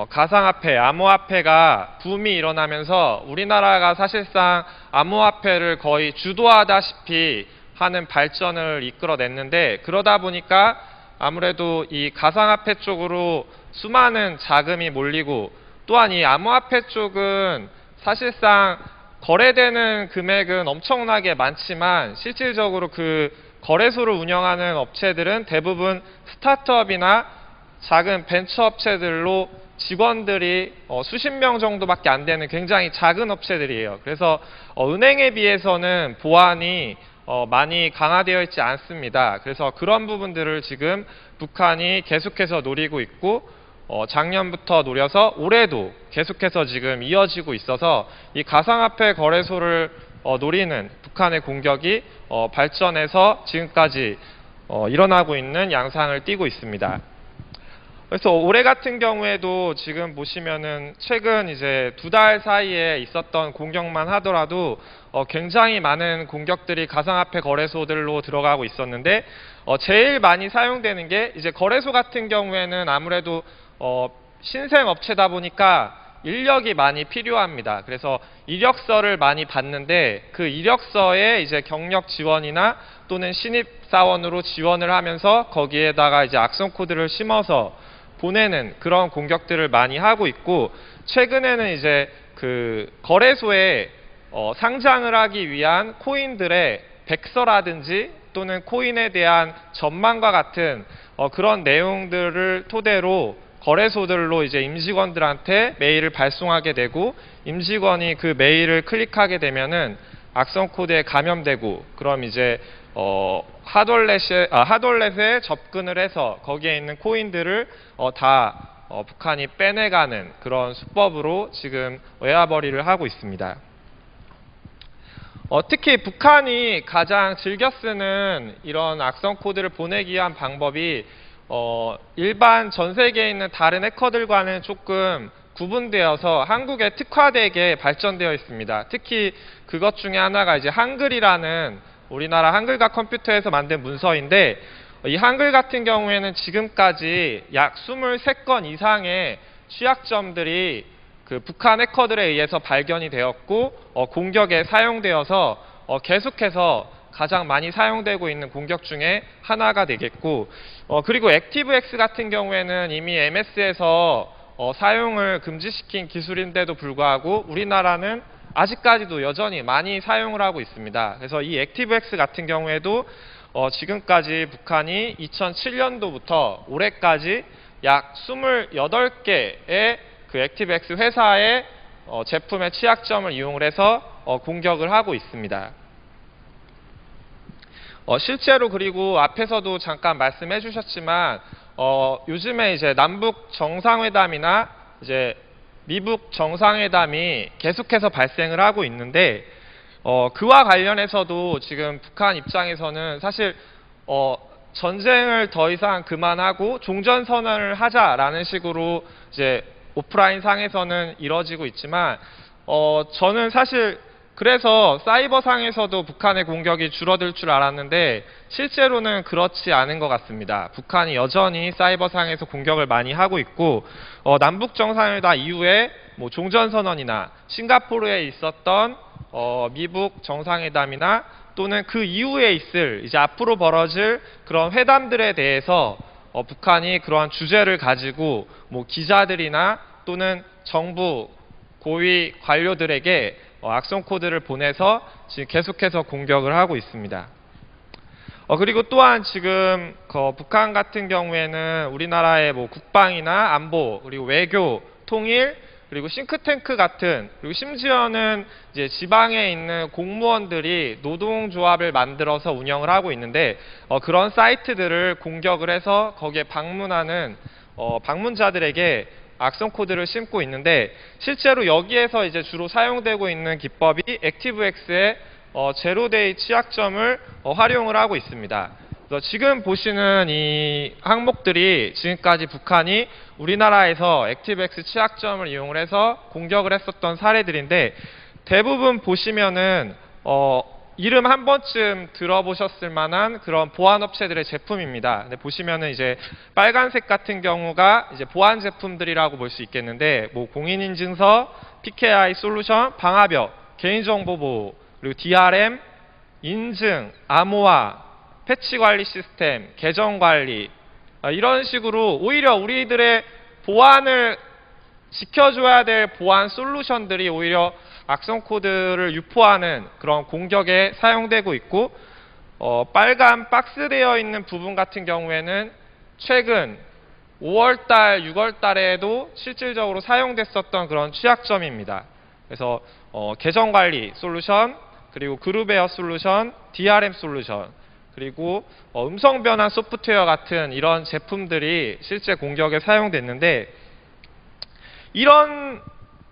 가상화폐, 암호화폐가 붐이 일어나면서 우리나라가 사실상 암호화폐를 거의 주도하다시피 하는 발전을 이끌어냈는데, 그러다 보니까 아무래도 이 가상화폐 쪽으로 수많은 자금이 몰리고, 또한 이 암호화폐 쪽은 사실상 거래되는 금액은 엄청나게 많지만 실질적으로 그 거래소를 운영하는 업체들은 대부분 스타트업이나 작은 벤처 업체들로 직원들이 수십 명 정도밖에 안 되는 굉장히 작은 업체들이에요. 그래서 은행에 비해서는 보안이 많이 강화되어 있지 않습니다. 그래서 그런 부분들을 지금 북한이 계속해서 노리고 있고, 작년부터 노려서 올해도 계속해서 지금 이어지고 있어서 이 가상화폐 거래소를 노리는 북한의 공격이 발전해서 지금까지 일어나고 있는 양상을 띠고 있습니다. 그래서 올해 같은 경우에도 지금 보시면은 최근 이제 2달 사이에 있었던 공격만 하더라도 굉장히 많은 공격들이 가상화폐 거래소들로 들어가고 있었는데 제일 많이 사용되는 게 이제 거래소 같은 경우에는 아무래도 신생 업체다 보니까 인력이 많이 필요합니다. 그래서 이력서를 많이 받는데 그 이력서에 이제 경력 지원이나 또는 신입 사원으로 지원을 하면서 거기에다가 이제 악성 코드를 심어서 보내는 그런 공격들을 많이 하고 있고, 최근에는 이제 그 거래소에 상장을 하기 위한 코인들의 백서라든지 또는 코인에 대한 전망과 같은 그런 내용들을 토대로 거래소들로 이제 임직원들한테 메일을 발송하게 되고, 임직원이 그 메일을 클릭하게 되면은 악성 코드에 감염되고, 그럼 이제 하돌렛에 접근을 해서 거기에 있는 코인들을 다 북한이 빼내가는 그런 수법으로 지금 외화벌이를 하고 있습니다. 특히 북한이 가장 즐겨 쓰는 이런 악성 코드를 보내기 위한 방법이 일반 전 세계에 있는 다른 해커들과는 조금 구분되어서 한국에 특화되게 발전되어 있습니다. 특히 그것 중에 하나가 이제 한글이라는 우리나라 한글과 컴퓨터에서 만든 문서인데, 이 한글 같은 경우에는 지금까지 약 23건 이상의 취약점들이 그 북한 해커들에 의해서 발견이 되었고 공격에 사용되어서 계속해서 가장 많이 사용되고 있는 공격 중에 하나가 되겠고, 그리고 액티브엑스 같은 경우에는 이미 MS에서 사용을 금지시킨 기술인데도 불구하고 우리나라는 아직까지도 여전히 많이 사용을 하고 있습니다. 그래서 이 액티브엑스 같은 경우에도 지금까지 북한이 2007년도부터 올해까지 약 28개의 그 액티브엑스 회사의 제품의 취약점을 이용을 해서 공격을 하고 있습니다. 실제로 그리고 앞에서도 잠깐 말씀해 주셨지만 요즘에 이제 남북 정상회담이나 이제 미북 정상회담이 계속해서 발생을 하고 있는데 그와 관련해서도 지금 북한 입장에서는 사실 전쟁을 더 이상 그만하고 종전선언을 하자라는 식으로 이제 오프라인 상에서는 이뤄지고 있지만 저는 사실 그래서 사이버 상에서도 북한의 공격이 줄어들 줄 알았는데 실제로는 그렇지 않은 것 같습니다. 북한이 여전히 사이버 상에서 공격을 많이 하고 있고, 남북 정상회담 이후에 뭐 종전선언이나 싱가포르에 있었던 미북 정상회담이나 또는 그 이후에 있을 이제 앞으로 벌어질 그런 회담들에 대해서 북한이 그러한 주제를 가지고 뭐 기자들이나 또는 정부 고위 관료들에게 악성 코드를 보내서 지금 계속해서 공격을 하고 있습니다. 그리고 또한 지금 북한 같은 경우에는 우리나라의 뭐 국방이나 안보, 그리고 외교, 통일, 그리고 싱크탱크 같은, 그리고 심지어는 이제 지방에 있는 공무원들이 노동조합을 만들어서 운영을 하고 있는데 그런 사이트들을 공격을 해서 거기에 방문하는 방문자들에게 악성 코드를 심고 있는데, 실제로 여기에서 이제 주로 사용되고 있는 기법이 액티브엑스의 제로데이 취약점을 활용을 하고 있습니다. 그래서 지금 보시는 이 항목들이 지금까지 북한이 우리나라에서 액티브엑스 취약점을 이용을 해서 공격을 했었던 사례들인데, 대부분 보시면은 이름 한 번쯤 들어보셨을 만한 그런 보안 업체들의 제품입니다. 근데 보시면은 이제 빨간색 같은 경우가 이제 보안 제품들이라고 볼 수 있겠는데, 뭐 공인인증서, PKI 솔루션, 방화벽, 개인정보 보호, 그리고 DRM, 인증, 암호화, 패치 관리 시스템, 계정 관리, 이런 식으로 오히려 우리들의 보안을 지켜줘야 될 보안 솔루션들이 오히려 악성 코드를 유포하는 그런 공격에 사용되고 있고, 빨간 박스되어 있는 부분 같은 경우에는 최근 5월달, 6월달에도 실질적으로 사용됐었던 그런 취약점입니다. 그래서 계정 관리 솔루션, 그리고 그룹웨어 솔루션, DRM 솔루션, 그리고 음성 변환 소프트웨어 같은 이런 제품들이 실제 공격에 사용됐는데, 이런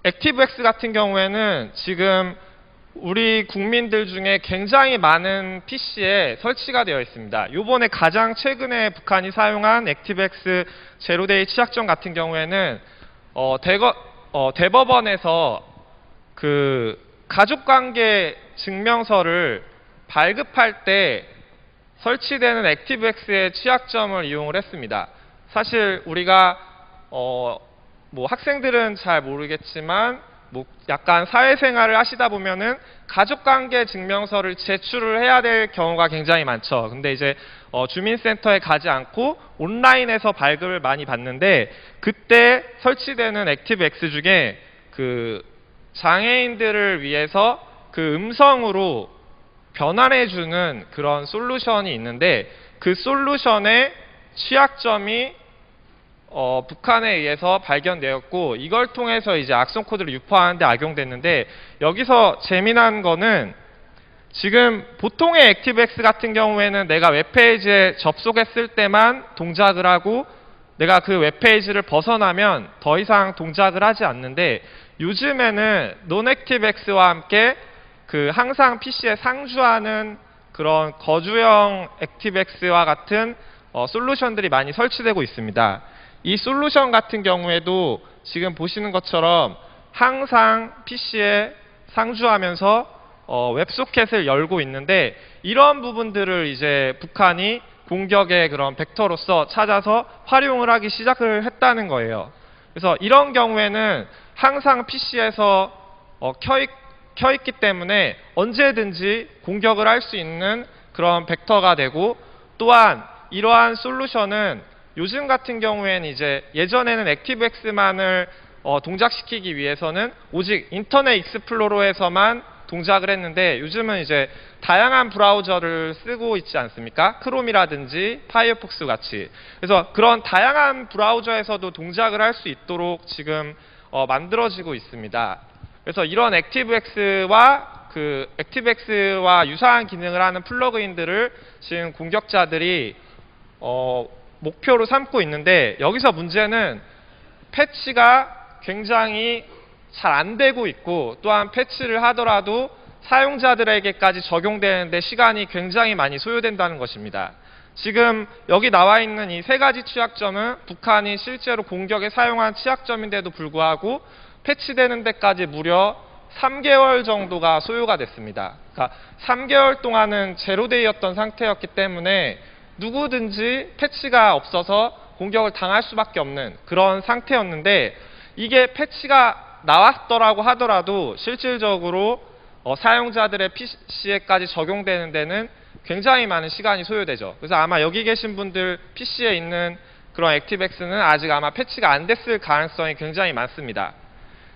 액티브엑스 같은 경우에는 지금 우리 국민들 중에 굉장히 많은 PC에 설치가 되어 있습니다. 요번에 가장 최근에 북한이 사용한 액티브엑스 제로데이 취약점 같은 경우에는 대법원에서 그 가족관계 증명서를 발급할 때 설치되는 액티브엑스의 취약점을 이용을 했습니다. 사실 우리가 뭐 학생들은 잘 모르겠지만 뭐 약간 사회생활을 하시다 보면은 가족관계 증명서를 제출을 해야 될 경우가 굉장히 많죠. 근데 이제 주민센터에 가지 않고 온라인에서 발급을 많이 받는데, 그때 설치되는 액티브엑스 중에 그 장애인들을 위해서 그 음성으로 변환해주는 그런 솔루션이 있는데, 그 솔루션의 취약점이 북한에 의해서 발견되었고, 이걸 통해서 이제 악성 코드를 유포하는 데 악용됐는데, 여기서 재미난 거는 지금 보통의 액티브엑스 같은 경우에는 내가 웹페이지에 접속했을 때만 동작을 하고 내가 그 웹페이지를 벗어나면 더 이상 동작을 하지 않는데, 요즘에는 논액티브엑스와 함께 그 항상 PC에 상주하는 그런 거주형 액티브엑스와 같은 솔루션들이 많이 설치되고 있습니다. 이 솔루션 같은 경우에도 지금 보시는 것처럼 항상 PC에 상주하면서 웹소켓을 열고 있는데, 이런 부분들을 이제 북한이 공격의 그런 벡터로서 찾아서 활용을 하기 시작을 했다는 거예요. 그래서 이런 경우에는 항상 PC에서 켜있기 때문에 언제든지 공격을 할 수 있는 그런 벡터가 되고, 또한 이러한 솔루션은 요즘 같은 경우에는 이제 예전에는 액티브엑스만을 동작시키기 위해서는 오직 인터넷 익스플로러에서만 동작을 했는데, 요즘은 이제 다양한 브라우저를 쓰고 있지 않습니까? 크롬이라든지 파이어폭스 같이. 그래서 그런 다양한 브라우저에서도 동작을 할 수 있도록 지금 만들어지고 있습니다. 그래서 이런 액티브엑스와 유사한 기능을 하는 플러그인들을 지금 공격자들이 목표로 삼고 있는데, 여기서 문제는 패치가 굉장히 잘 안 되고 있고, 또한 패치를 하더라도 사용자들에게까지 적용되는데 시간이 굉장히 많이 소요된다는 것입니다. 지금 여기 나와 있는 이 세 가지 취약점은 북한이 실제로 공격에 사용한 취약점인데도 불구하고 패치되는 데까지 무려 3개월 정도가 소요가 됐습니다. 그러니까 3개월 동안은 제로데이였던 상태였기 때문에 누구든지 패치가 없어서 공격을 당할 수밖에 없는 그런 상태였는데, 이게 패치가 나왔더라고 하더라도 실질적으로 사용자들의 PC에까지 적용되는 데는 굉장히 많은 시간이 소요되죠. 그래서 아마 여기 계신 분들 PC에 있는 그런 액티브엑스는 아직 아마 패치가 안 됐을 가능성이 굉장히 많습니다.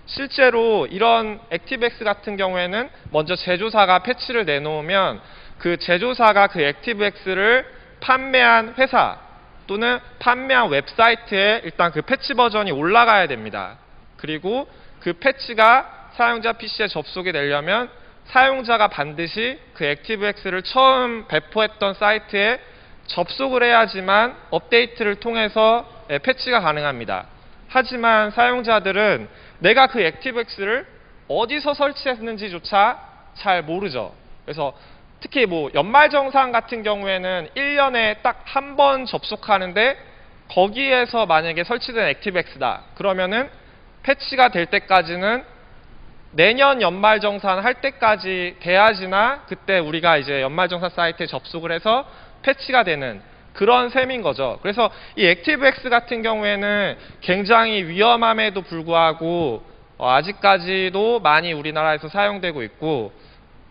실제로 이런 액티브엑스 같은 경우에는 먼저 제조사가 패치를 내놓으면 그 제조사가 그 액티브엑스를 판매한 회사 또는 판매한 웹사이트에 일단 그 패치 버전이 올라가야 됩니다. 그리고 그 패치가 사용자 PC에 접속이 되려면 사용자가 반드시 그 액티브엑스를 처음 배포했던 사이트에 접속을 해야지만 업데이트를 통해서 패치가 가능합니다. 하지만 사용자들은 내가 그 액티브엑스를 어디서 설치했는지조차 잘 모르죠. 그래서 특히 뭐 연말정산 같은 경우에는 1년에 딱 한 번 접속하는데, 거기에서 만약에 설치된 액티브엑스다 그러면은 패치가 될 때까지는 내년 연말정산 할 때까지 돼야지나 그때 우리가 이제 연말정산 사이트에 접속을 해서 패치가 되는 그런 셈인 거죠. 그래서 이 액티브엑스 같은 경우에는 굉장히 위험함에도 불구하고 아직까지도 많이 우리나라에서 사용되고 있고,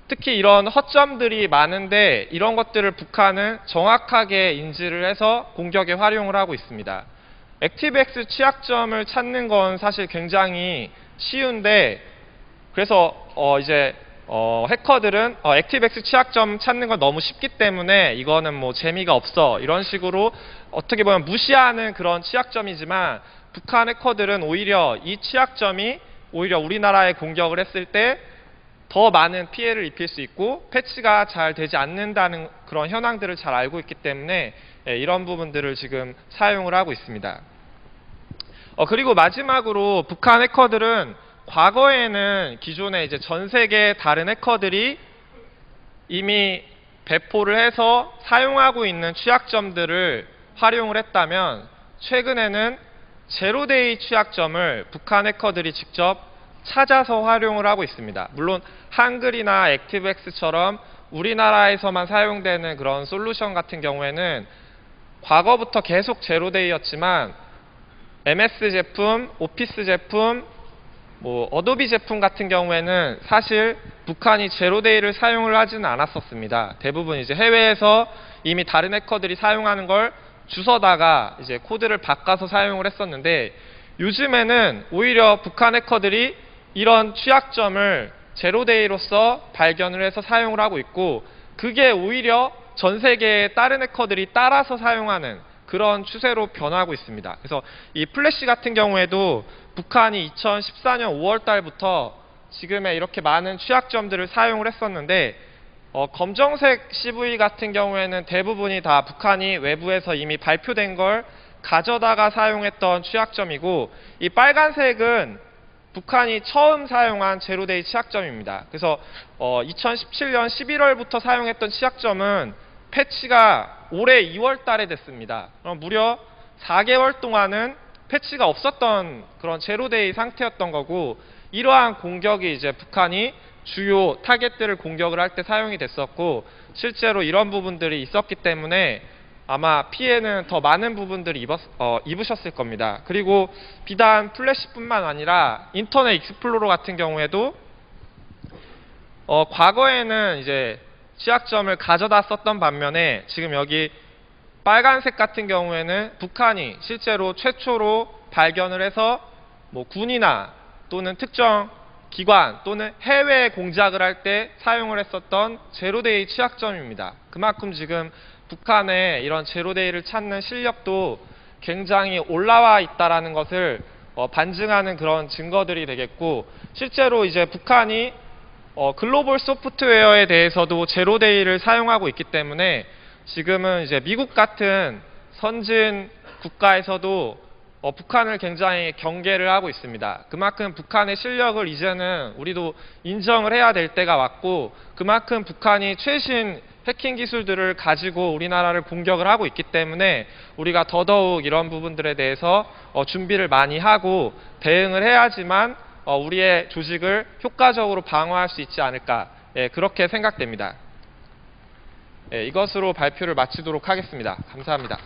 특히 이런 허점들이 많은데 이런 것들을 북한은 정확하게 인지를 해서 공격에 활용을 하고 있습니다. 액티브엑스 취약점을 찾는 건 사실 굉장히 쉬운데, 그래서 해커들은 액티브엑스 취약점 찾는 건 너무 쉽기 때문에 이거는 뭐 재미가 없어 이런 식으로 어떻게 보면 무시하는 그런 취약점이지만, 북한 해커들은 오히려 이 취약점이 오히려 우리나라에 공격을 했을 때 더 많은 피해를 입힐 수 있고 패치가 잘 되지 않는다는 그런 현황들을 잘 알고 있기 때문에 이런 부분들을 지금 사용을 하고 있습니다. 그리고 마지막으로 북한 해커들은 과거에는 기존에 이제 전 세계 다른 해커들이 이미 배포를 해서 사용하고 있는 취약점들을 활용을 했다면 최근에는 제로데이 취약점을 북한 해커들이 직접 찾아서 활용을 하고 있습니다. 물론 한글이나 액티브엑스처럼 우리나라에서만 사용되는 그런 솔루션 같은 경우에는 과거부터 계속 제로데이였지만 MS 제품, 오피스 제품, 어도비 제품 같은 경우에는 사실 북한이 제로데이를 사용을 하지는 않았었습니다. 대부분 이제 해외에서 이미 다른 해커들이 사용하는 걸 주워다가 이제 코드를 바꿔서 사용을 했었는데 요즘에는 오히려 북한 해커들이 이런 취약점을 제로데이로서 발견을 해서 사용을 하고 있고 그게 오히려 전 세계의 다른 해커들이 따라서 사용하는 그런 추세로 변하고 있습니다. 그래서 이 플래시 같은 경우에도 북한이 2014년 5월 달부터 지금의 이렇게 많은 취약점들을 사용을 했었는데 검정색 CV 같은 경우에는 대부분이 다 북한이 외부에서 이미 발표된 걸 가져다가 사용했던 취약점이고 이 빨간색은 북한이 처음 사용한 제로데이 취약점입니다. 그래서 2017년 11월부터 사용했던 취약점은 패치가 올해 2월 달에 됐습니다. 그럼 무려 4개월 동안은 패치가 없었던 그런 제로데이 상태였던 거고 이러한 공격이 이제 북한이 주요 타겟들을 공격을 할 때 사용이 됐었고 실제로 이런 부분들이 있었기 때문에 아마 피해는 더 많은 부분들이 입으셨을 겁니다. 그리고 비단 플래시뿐만 아니라 인터넷 익스플로러 같은 경우에도 과거에는 이제 취약점을 가져다 썼던 반면에 지금 여기 빨간색 같은 경우에는 북한이 실제로 최초로 발견을 해서 군이나 또는 특정 기관 또는 해외 공작을 할 때 사용을 했었던 제로데이 취약점입니다. 그만큼 지금 북한의 이런 제로데이를 찾는 실력도 굉장히 올라와 있다라는 것을 반증하는 그런 증거들이 되겠고 실제로 이제 북한이 글로벌 소프트웨어에 대해서도 제로데이를 사용하고 있기 때문에 지금은 이제 미국 같은 선진 국가에서도 북한을 굉장히 경계를 하고 있습니다. 그만큼 북한의 실력을 이제는 우리도 인정을 해야 될 때가 왔고 그만큼 북한이 최신 해킹 기술들을 가지고 우리나라를 공격을 하고 있기 때문에 우리가 더더욱 이런 부분들에 대해서 준비를 많이 하고 대응을 해야지만 우리의 조직을 효과적으로 방어할 수 있지 않을까 그렇게 생각됩니다. 이것으로 발표를 마치도록 하겠습니다. 감사합니다.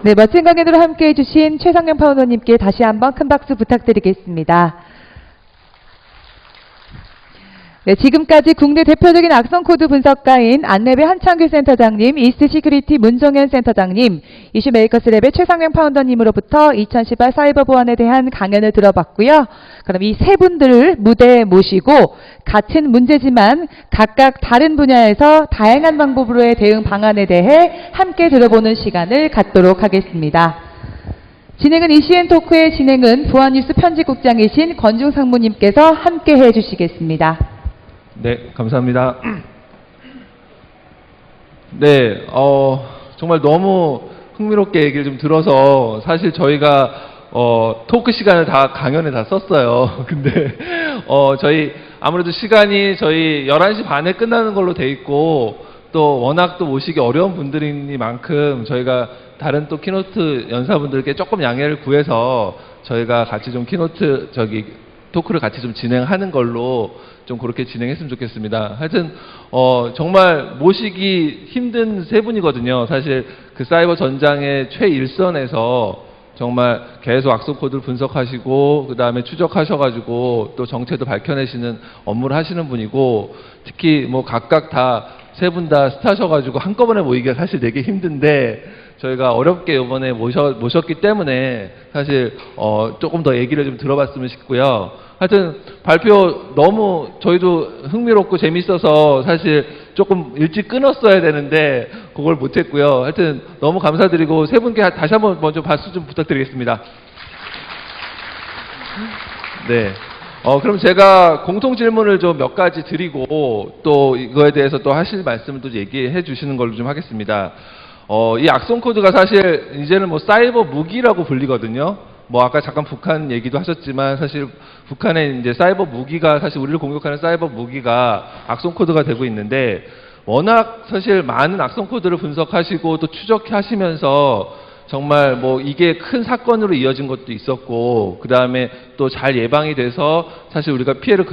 네, 멋진 강연으로 함께해 주신 최상영 파운더님께 다시 한번 큰 박수 부탁드리겠습니다. 네, 지금까지 국내 대표적인 악성 코드 분석가인 안랩의 한창규 센터장님, 이스트 시큐리티 문정현 센터장님, 이슈메이커스랩의 최상영 파운더님으로부터 2018 사이버 보안에 대한 강연을 들어봤고요. 그럼 이 세 분들을 무대에 모시고 같은 문제지만 각각 다른 분야에서 다양한 방법으로의 대응 방안에 대해 함께 들어보는 시간을 갖도록 하겠습니다. 진행은 이시엔 토크의 진행은 보안뉴스 편집국장이신 권중 상무님께서 함께 해주시겠습니다. 네, 감사합니다. 네, 정말 너무 흥미롭게 얘기를 좀 들어서 사실 저희가 토크 시간을 다 강연에 다 썼어요. 근데 저희 아무래도 시간이 저희 11시 반에 끝나는 걸로 돼 있고 또 워낙 또 오시기 어려운 분들이니만큼 저희가 다른 또 키노트 연사분들께 조금 양해를 구해서 저희가 같이 좀 키노트 토크를 같이 좀 진행하는 걸로 좀 그렇게 진행했으면 좋겠습니다. 하여튼 정말 모시기 힘든 세 분이거든요. 사실 그 사이버 전장의 최일선에서 정말 계속 악성 코드를 분석하시고 그 다음에 추적하셔가지고 또 정체도 밝혀내시는 업무를 하시는 분이고 특히 뭐 각각 다 세 분 다 스타셔가지고 한꺼번에 모이기가 사실 되게 힘든데 저희가 어렵게 이번에 모셨기 때문에 사실 조금 더 얘기를 좀 들어봤으면 싶고요. 하여튼 발표 너무 저희도 흥미롭고 재밌어서 사실 조금 일찍 끊었어야 되는데 그걸 못했고요. 하여튼 너무 감사드리고 세 분께 다시 한번 먼저 박수 좀 부탁드리겠습니다. 네. 그럼 제가 공통 질문을 좀 몇 가지 드리고 또 이거에 대해서 또 하실 말씀을 또 얘기해 주시는 걸로 좀 하겠습니다. 이 악성 코드가 사실 이제는 뭐 사이버 무기라고 불리거든요. 뭐 아까 잠깐 북한 얘기도 하셨지만 사실 북한의 이제 사이버 무기가 사실 우리를 공격하는 사이버 무기가 악성 코드가 되고 있는데 워낙 사실 많은 악성 코드를 분석하시고 또 추적하시면서 정말 뭐 이게 큰 사건으로 이어진 것도 있었고 그 다음에 또 잘 예방이 돼서 사실 우리가 피해를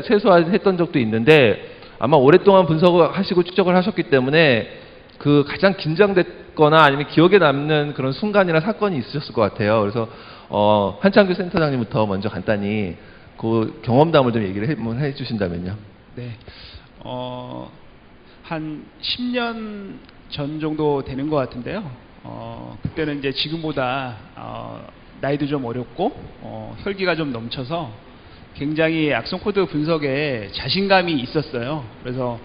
최소화했던 적도 있는데 아마 오랫동안 분석을 하시고 추적을 하셨기 때문에 그 가장 긴장됐거나 아니면 기억에 남는 그런 순간이나 사건이 있으셨을 것 같아요. 그래서 한창규 센터장님부터 먼저 간단히 그 경험담을 좀 얘기를 해 주신다면요. 네. 한 10년 전 정도 되는 것 같은데요. 그때는 이제 지금보다 나이도 좀 어렸고 혈기가 좀 넘쳐서 굉장히 악성 코드 분석에 자신감이 있었어요. 그래서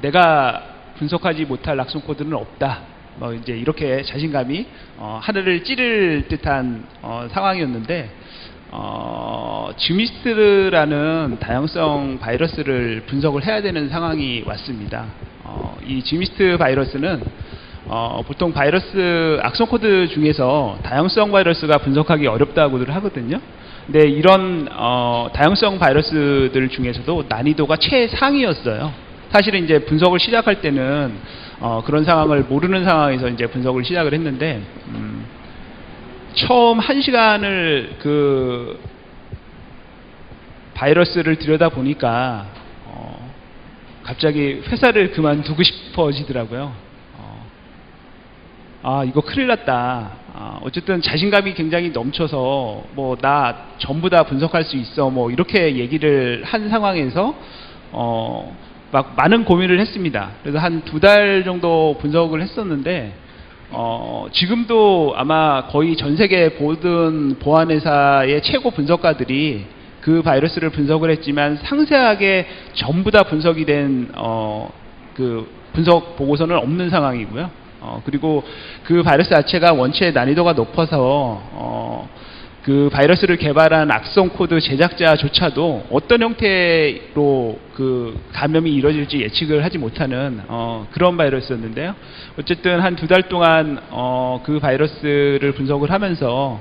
내가 분석하지 못할 악성 코드는 없다. 뭐 이제 이렇게 자신감이 하늘을 찌를 듯한 상황이었는데 즈미스트라는 다양성 바이러스를 분석을 해야 되는 상황이 왔습니다. 이 즈미스트 바이러스는 보통 바이러스 악성 코드 중에서 다양성 바이러스가 분석하기 어렵다고들 하거든요. 근데 이런 다양성 바이러스들 중에서도 난이도가 최상위였어요. 사실은 이제 분석을 시작할 때는 그런 상황을 모르는 상황에서 이제 분석을 시작을 했는데 처음 1시간을 그 바이러스를 들여다 보니까 갑자기 회사를 그만두고 싶어지더라고요. 이거 큰일 났다. 어쨌든 자신감이 굉장히 넘쳐서 뭐 나 전부 다 분석할 수 있어 뭐 이렇게 얘기를 한 상황에서 막 많은 고민을 했습니다. 그래서 한 2달 정도 분석을 했었는데 지금도 아마 거의 전 세계 모든 보안회사의 최고 분석가들이 그 바이러스를 분석을 했지만 상세하게 전부 다 분석이 된 그 분석 보고서는 없는 상황이고요. 그리고 그 바이러스 자체가 원체 난이도가 높아서 그 바이러스를 개발한 악성 코드 제작자조차도 어떤 형태로 그 감염이 이루어질지 예측을 하지 못하는 그런 바이러스였는데요. 어쨌든 한 2달 동안 그 바이러스를 분석을 하면서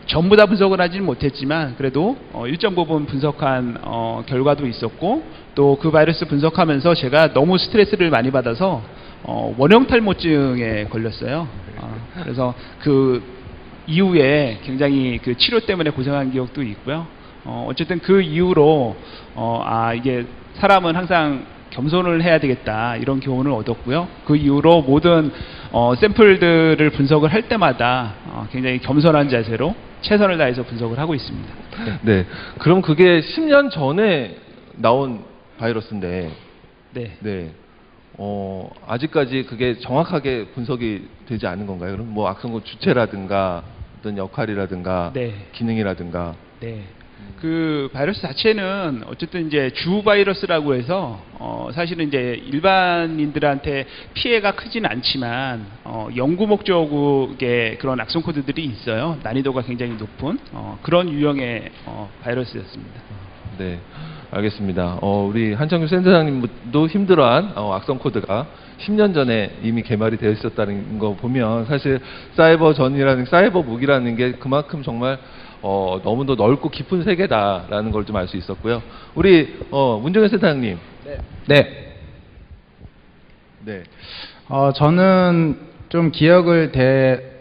전부 다 분석을 하지는 못했지만 그래도 일정 부분 분석한 결과도 있었고 또 그 바이러스 분석하면서 제가 너무 스트레스를 많이 받아서 원형 탈모증에 걸렸어요. 그래서 그 이후에 굉장히 그 치료 때문에 고생한 기억도 있고요. 어쨌든 그 이후로 이게 사람은 항상 겸손을 해야 되겠다 이런 교훈을 얻었고요. 그 이후로 모든 샘플들을 분석을 할 때마다 굉장히 겸손한 자세로 최선을 다해서 분석을 하고 있습니다. 네. 그럼 그게 10년 전에 나온 바이러스인데 네. 네. 아직까지 그게 정확하게 분석이 되지 않은 건가요? 그럼 뭐 악성코 주체라든가 어떤 역할이라든가 네. 기능이라든가 네. 그 바이러스 자체는 어쨌든 이제 주 바이러스라고 해서 사실은 이제 일반인들한테 피해가 크진 않지만 연구 목적의 그런 악성 코드들이 있어요. 난이도가 굉장히 높은 그런 유형의 바이러스였습니다. 네, 알겠습니다. 우리 한창규 센터장님도 힘들어한 악성 코드가 10년 전에 이미 개발이 되어 있었다는 거 보면 사실 사이버 전이라는 사이버 무기라는 게 그만큼 정말 너무도 넓고 깊은 세계다라는 걸 좀 알 수 있었고요. 우리 문정현 센터장님. 네. 네. 저는 좀 기억을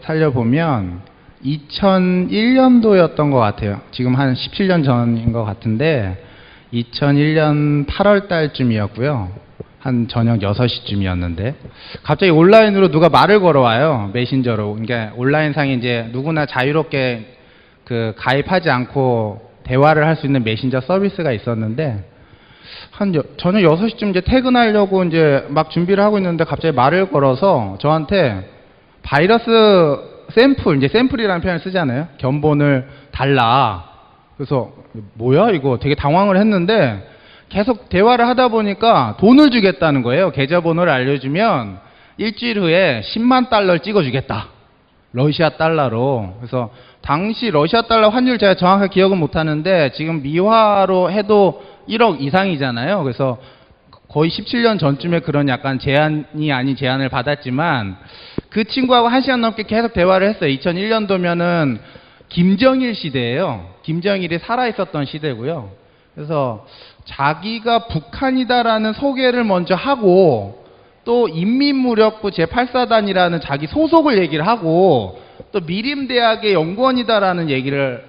살려보면 2001년도였던 것 같아요. 지금 한 17년 전인 것 같은데 2001년 8월 달쯤이었고요. 한 저녁 6시쯤이었는데 갑자기 온라인으로 누가 말을 걸어와요. 메신저로. 그러니까 온라인상에 이제 누구나 자유롭게 그 가입하지 않고 대화를 할 수 있는 메신저 서비스가 있었는데 한 저녁 6시쯤 이제 퇴근하려고 이제 막 준비를 하고 있는데 갑자기 말을 걸어서 저한테 바이러스 샘플, 이제 샘플이라는 표현을 쓰잖아요. 견본을 달라. 그래서 뭐야 이거 되게 당황을 했는데 계속 대화를 하다 보니까 돈을 주겠다는 거예요. 계좌번호를 알려주면 일주일 후에 10만 달러를 찍어주겠다. 러시아 달러로. 그래서 당시 러시아 달러 환율 제가 정확하게 기억은 못하는데 지금 미화로 해도 1억 이상이잖아요. 그래서 거의 17년 전쯤에 그런 약간 제안이 아닌 제안을 받았지만 그 친구하고 1시간 넘게 계속 대화를 했어요. 2001년도면은 김정일 시대예요. 김정일이 살아있었던 시대고요. 그래서 자기가 북한이다라는 소개를 먼저 하고 또 인민무력부 제8사단이라는 자기 소속을 얘기를 하고 또 미림대학의 연구원이다라는 얘기를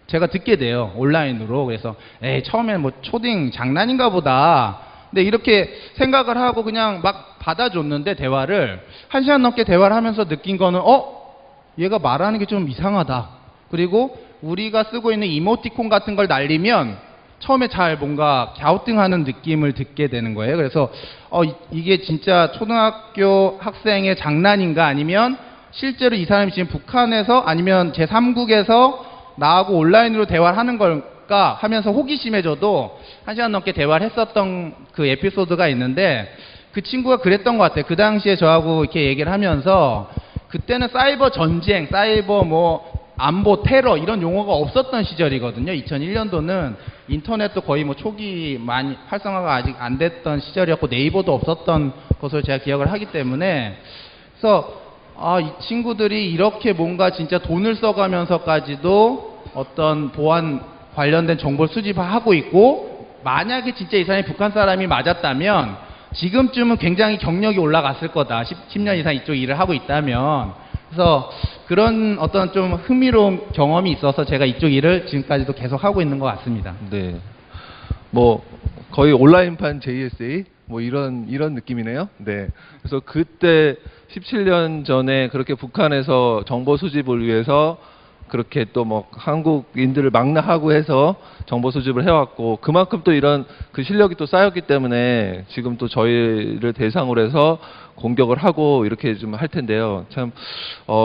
제가 듣게 돼요. 온라인으로. 그래서 처음엔 뭐 초딩 장난인가 보다. 근데 이렇게 생각을 하고 그냥 막 받아줬는데 대화를 1시간 넘게 대화를 하면서 느낀 거는 얘가 말하는 게 좀 이상하다. 그리고 우리가 쓰고 있는 이모티콘 같은 걸 날리면 처음에 잘 뭔가 갸우뚱하는 느낌을 듣게 되는 거예요. 그래서 이게 진짜 초등학교 학생의 장난인가 아니면 실제로 이 사람이 지금 북한에서 아니면 제3국에서 나하고 온라인으로 대화를 하는 걸까 하면서 호기심해져도 1시간 넘게 대화를 했었던 그 에피소드가 있는데 그 친구가 그랬던 것 같아요. 그 당시에 저하고 이렇게 얘기를 하면서 그때는 사이버 전쟁, 사이버 뭐 안보, 테러 이런 용어가 없었던 시절이거든요. 2001년도는 인터넷도 거의 뭐 초기 많이 활성화가 아직 안 됐던 시절이었고 네이버도 없었던 것으로 제가 기억을 하기 때문에 그래서 이 친구들이 이렇게 뭔가 진짜 돈을 써가면서까지도 어떤 보안 관련된 정보를 수집하고 있고 만약에 진짜 이 사람이 북한 사람이 맞았다면 지금쯤은 굉장히 경력이 올라갔을 거다. 10년 이상 이쪽 일을 하고 있다면. 그래서 그런 어떤 좀 흥미로운 경험이 있어서 제가 이쪽 일을 지금까지도 계속 하고 있는 것 같습니다. 네. 뭐 거의 온라인판 JSA 뭐 이런 느낌이네요. 네. 그래서 그때 17년 전에 그렇게 북한에서 정보 수집을 위해서 그렇게 또 뭐 한국인들을 망라하고 해서 정보 수집을 해왔고 그만큼 또 이런 그 실력이 또 쌓였기 때문에 지금 또 저희를 대상으로 해서 공격을 하고 이렇게 좀 할 텐데요. 참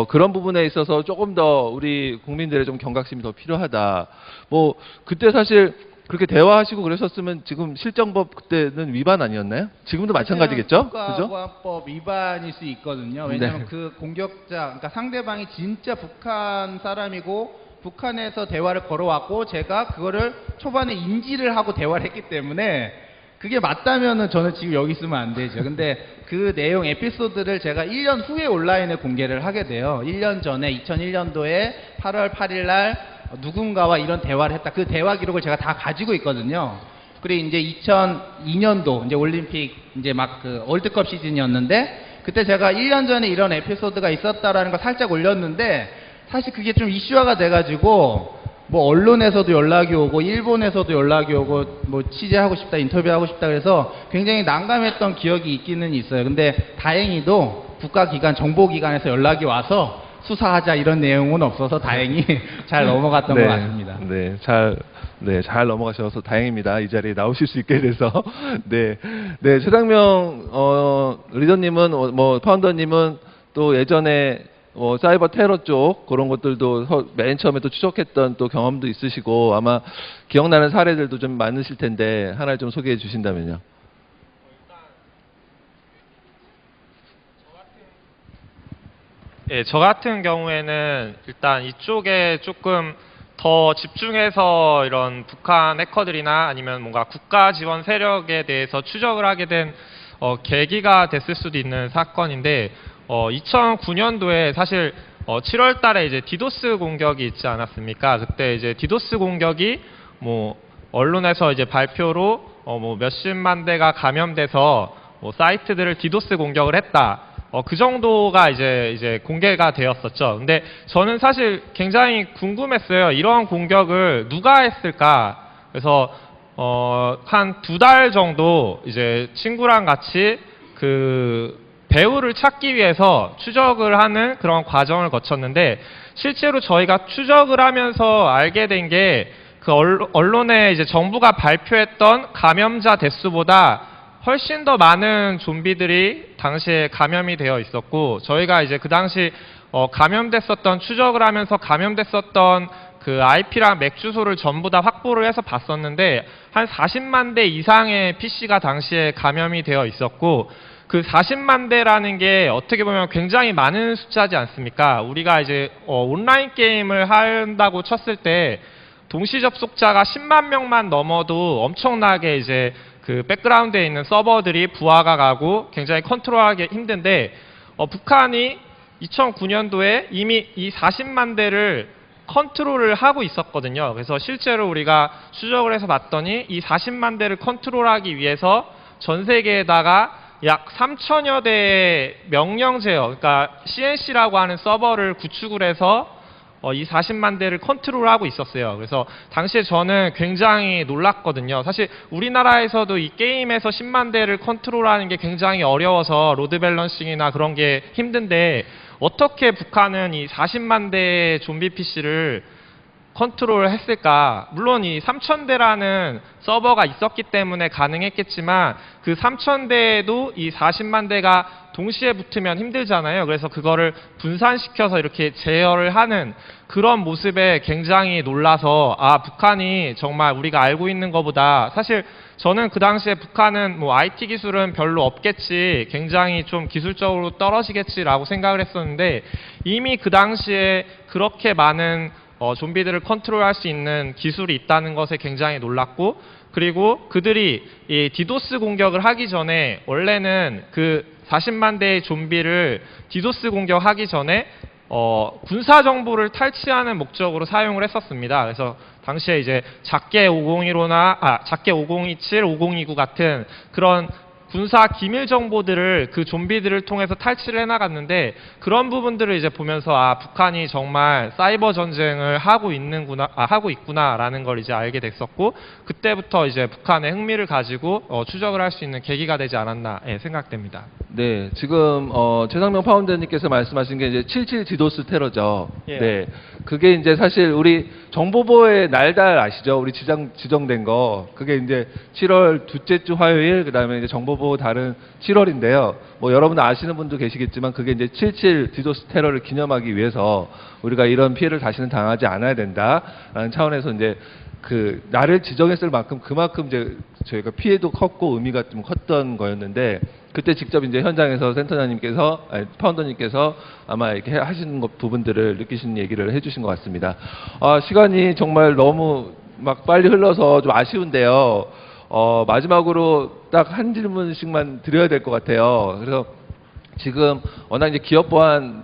그런 부분에 있어서 조금 더 우리 국민들의 좀 경각심이 더 필요하다. 뭐 그때 사실 그렇게 대화하시고 그러셨으면 지금 실정법 그때는 위반 아니었나요? 지금도 마찬가지겠죠? 그죠? 국가보안법 위반일 수 있거든요. 왜냐하면 네. 그 공격자, 그러니까 상대방이 진짜 북한 사람이고 북한에서 대화를 걸어왔고 제가 그거를 초반에 인지를 하고 대화를 했기 때문에 그게 맞다면은 저는 지금 여기 있으면 안 되죠. 근데 그 내용 에피소드를 제가 1년 후에 온라인에 공개를 하게 돼요. 1년 전에 2001년도에 8월 8일 날 누군가와 이런 대화를 했다. 그 대화 기록을 제가 다 가지고 있거든요. 그리고 이제 2002년도 이제 올림픽 이제 막 그 월드컵 시즌이었는데 그때 제가 1년 전에 이런 에피소드가 있었다라는 걸 살짝 올렸는데 사실 그게 좀 이슈화가 돼가지고 뭐 언론에서도 연락이 오고 일본에서도 연락이 오고 뭐 취재하고 싶다, 인터뷰하고 싶다 그래서 굉장히 난감했던 기억이 있기는 있어요. 근데 다행히도 국가기관, 정보기관에서 연락이 와서 수사하자 이런 내용은 없어서 다행히 잘 넘어갔던 것 같습니다. 네, 잘 넘어가셔서 다행입니다. 이 자리에 나오실 수 있게 돼서. 네, 최상명 리더님은 뭐 파운더님은 또 예전에 사이버 테러 쪽 그런 것들도 맨 처음에 또 추적했던 또 경험도 있으시고 아마 기억나는 사례들도 좀 많으실 텐데 하나 좀 소개해 주신다면요. 저 같은 경우에는 일단 이쪽에 조금 더 집중해서 이런 북한 해커들이나 아니면 뭔가 국가 지원 세력에 대해서 추적을 하게 된 계기가 됐을 수도 있는 사건인데 2009년도에 사실 7월 달에 이제 디도스 공격이 있지 않았습니까? 그때 이제 디도스 공격이 뭐 언론에서 이제 발표로 뭐 몇십만 대가 감염돼서 뭐 사이트들을 디도스 공격을 했다. 그 정도가 이제 공개가 되었었죠. 근데 저는 사실 굉장히 궁금했어요. 이러한 공격을 누가 했을까? 그래서 한 2달 정도 이제 친구랑 같이 그 배우를 찾기 위해서 추적을 하는 그런 과정을 거쳤는데 실제로 저희가 추적을 하면서 알게 된 게 그 언론에 이제 정부가 발표했던 감염자 대수보다 훨씬 더 많은 좀비들이 당시에 감염이 되어 있었고 저희가 이제 그 당시 감염됐었던 추적을 하면서 감염됐었던 그 IP랑 맥 주소를 전부 다 확보를 해서 봤었는데 한 40만 대 이상의 PC가 당시에 감염이 되어 있었고, 그 40만 대라는 게 어떻게 보면 굉장히 많은 숫자지 않습니까? 우리가 이제 온라인 게임을 한다고 쳤을 때 동시 접속자가 10만 명만 넘어도 엄청나게 이제 그 백그라운드에 있는 서버들이 부하가 가고 굉장히 컨트롤하기 힘든데, 북한이 2009년도에 이미 이 40만 대를 컨트롤을 하고 있었거든요. 그래서 실제로 우리가 추적을 해서 봤더니 이 40만 대를 컨트롤하기 위해서 전 세계에다가 약 3천여 대의 명령 제어, 그러니까 CNC라고 하는 서버를 구축을 해서 이 40만 대를 컨트롤하고 있었어요. 그래서 당시에 저는 굉장히 놀랐거든요. 사실 우리나라에서도 이 게임에서 10만 대를 컨트롤하는 게 굉장히 어려워서 로드 밸런싱이나 그런 게 힘든데, 어떻게 북한은 이 40만 대의 좀비 PC를 컨트롤을 했을까? 물론 이 3000대라는 서버가 있었기 때문에 가능했겠지만 그 3000대에도 이 40만 대가 동시에 붙으면 힘들잖아요. 그래서 그거를 분산시켜서 이렇게 제어를 하는 그런 모습에 굉장히 놀라서, 북한이 정말 우리가 알고 있는 것보다, 사실 저는 그 당시에 북한은 뭐 IT 기술은 별로 없겠지, 굉장히 좀 기술적으로 떨어지겠지라고 생각을 했었는데, 이미 그 당시에 그렇게 많은 좀비들을 컨트롤할 수 있는 기술이 있다는 것에 굉장히 놀랐고, 그리고 그들이 이 디도스 공격을 하기 전에, 원래는 그 40만 대의 좀비를 디도스 공격하기 전에 군사 정보를 탈취하는 목적으로 사용을 했었습니다. 그래서 당시에 이제 작게 501호나 작게 5027, 5029 같은 그런 군사 기밀 정보들을 그 좀비들을 통해서 탈취를 해나갔는데, 그런 부분들을 이제 보면서 북한이 정말 사이버 전쟁을 하고 있구나라는 걸 이제 알게 됐었고, 그때부터 이제 북한의 흥미를 가지고 추적을 할 수 있는 계기가 되지 않았나 생각됩니다. 네, 지금 최상명 파운더님께서 말씀하신 게 이제 77 디도스 테러죠. 예. 네, 그게 이제 사실 우리 정보보의 날달 아시죠? 우리 지정된 거. 그게 이제 7월 둘째 주 화요일, 그다음에 이제 정보보 달은 7월인데요. 뭐 여러분 아시는 분도 계시겠지만 그게 이제 77 디도스 테러를 기념하기 위해서 우리가 이런 피해를 다시는 당하지 않아야 된다라는 차원에서 이제 그 날을 지정했을 만큼 그만큼 이제 저희가 피해도 컸고 의미가 좀 컸던 거였는데, 그때 직접 이제 현장에서 파운더님께서 아마 이렇게 하시는 부분들을 느끼시는 얘기를 해주신 것 같습니다. 시간이 정말 너무 막 빨리 흘러서 좀 아쉬운데요. 마지막으로 딱 한 질문씩만 드려야 될 것 같아요. 그래서 지금 워낙 이제 기업 보안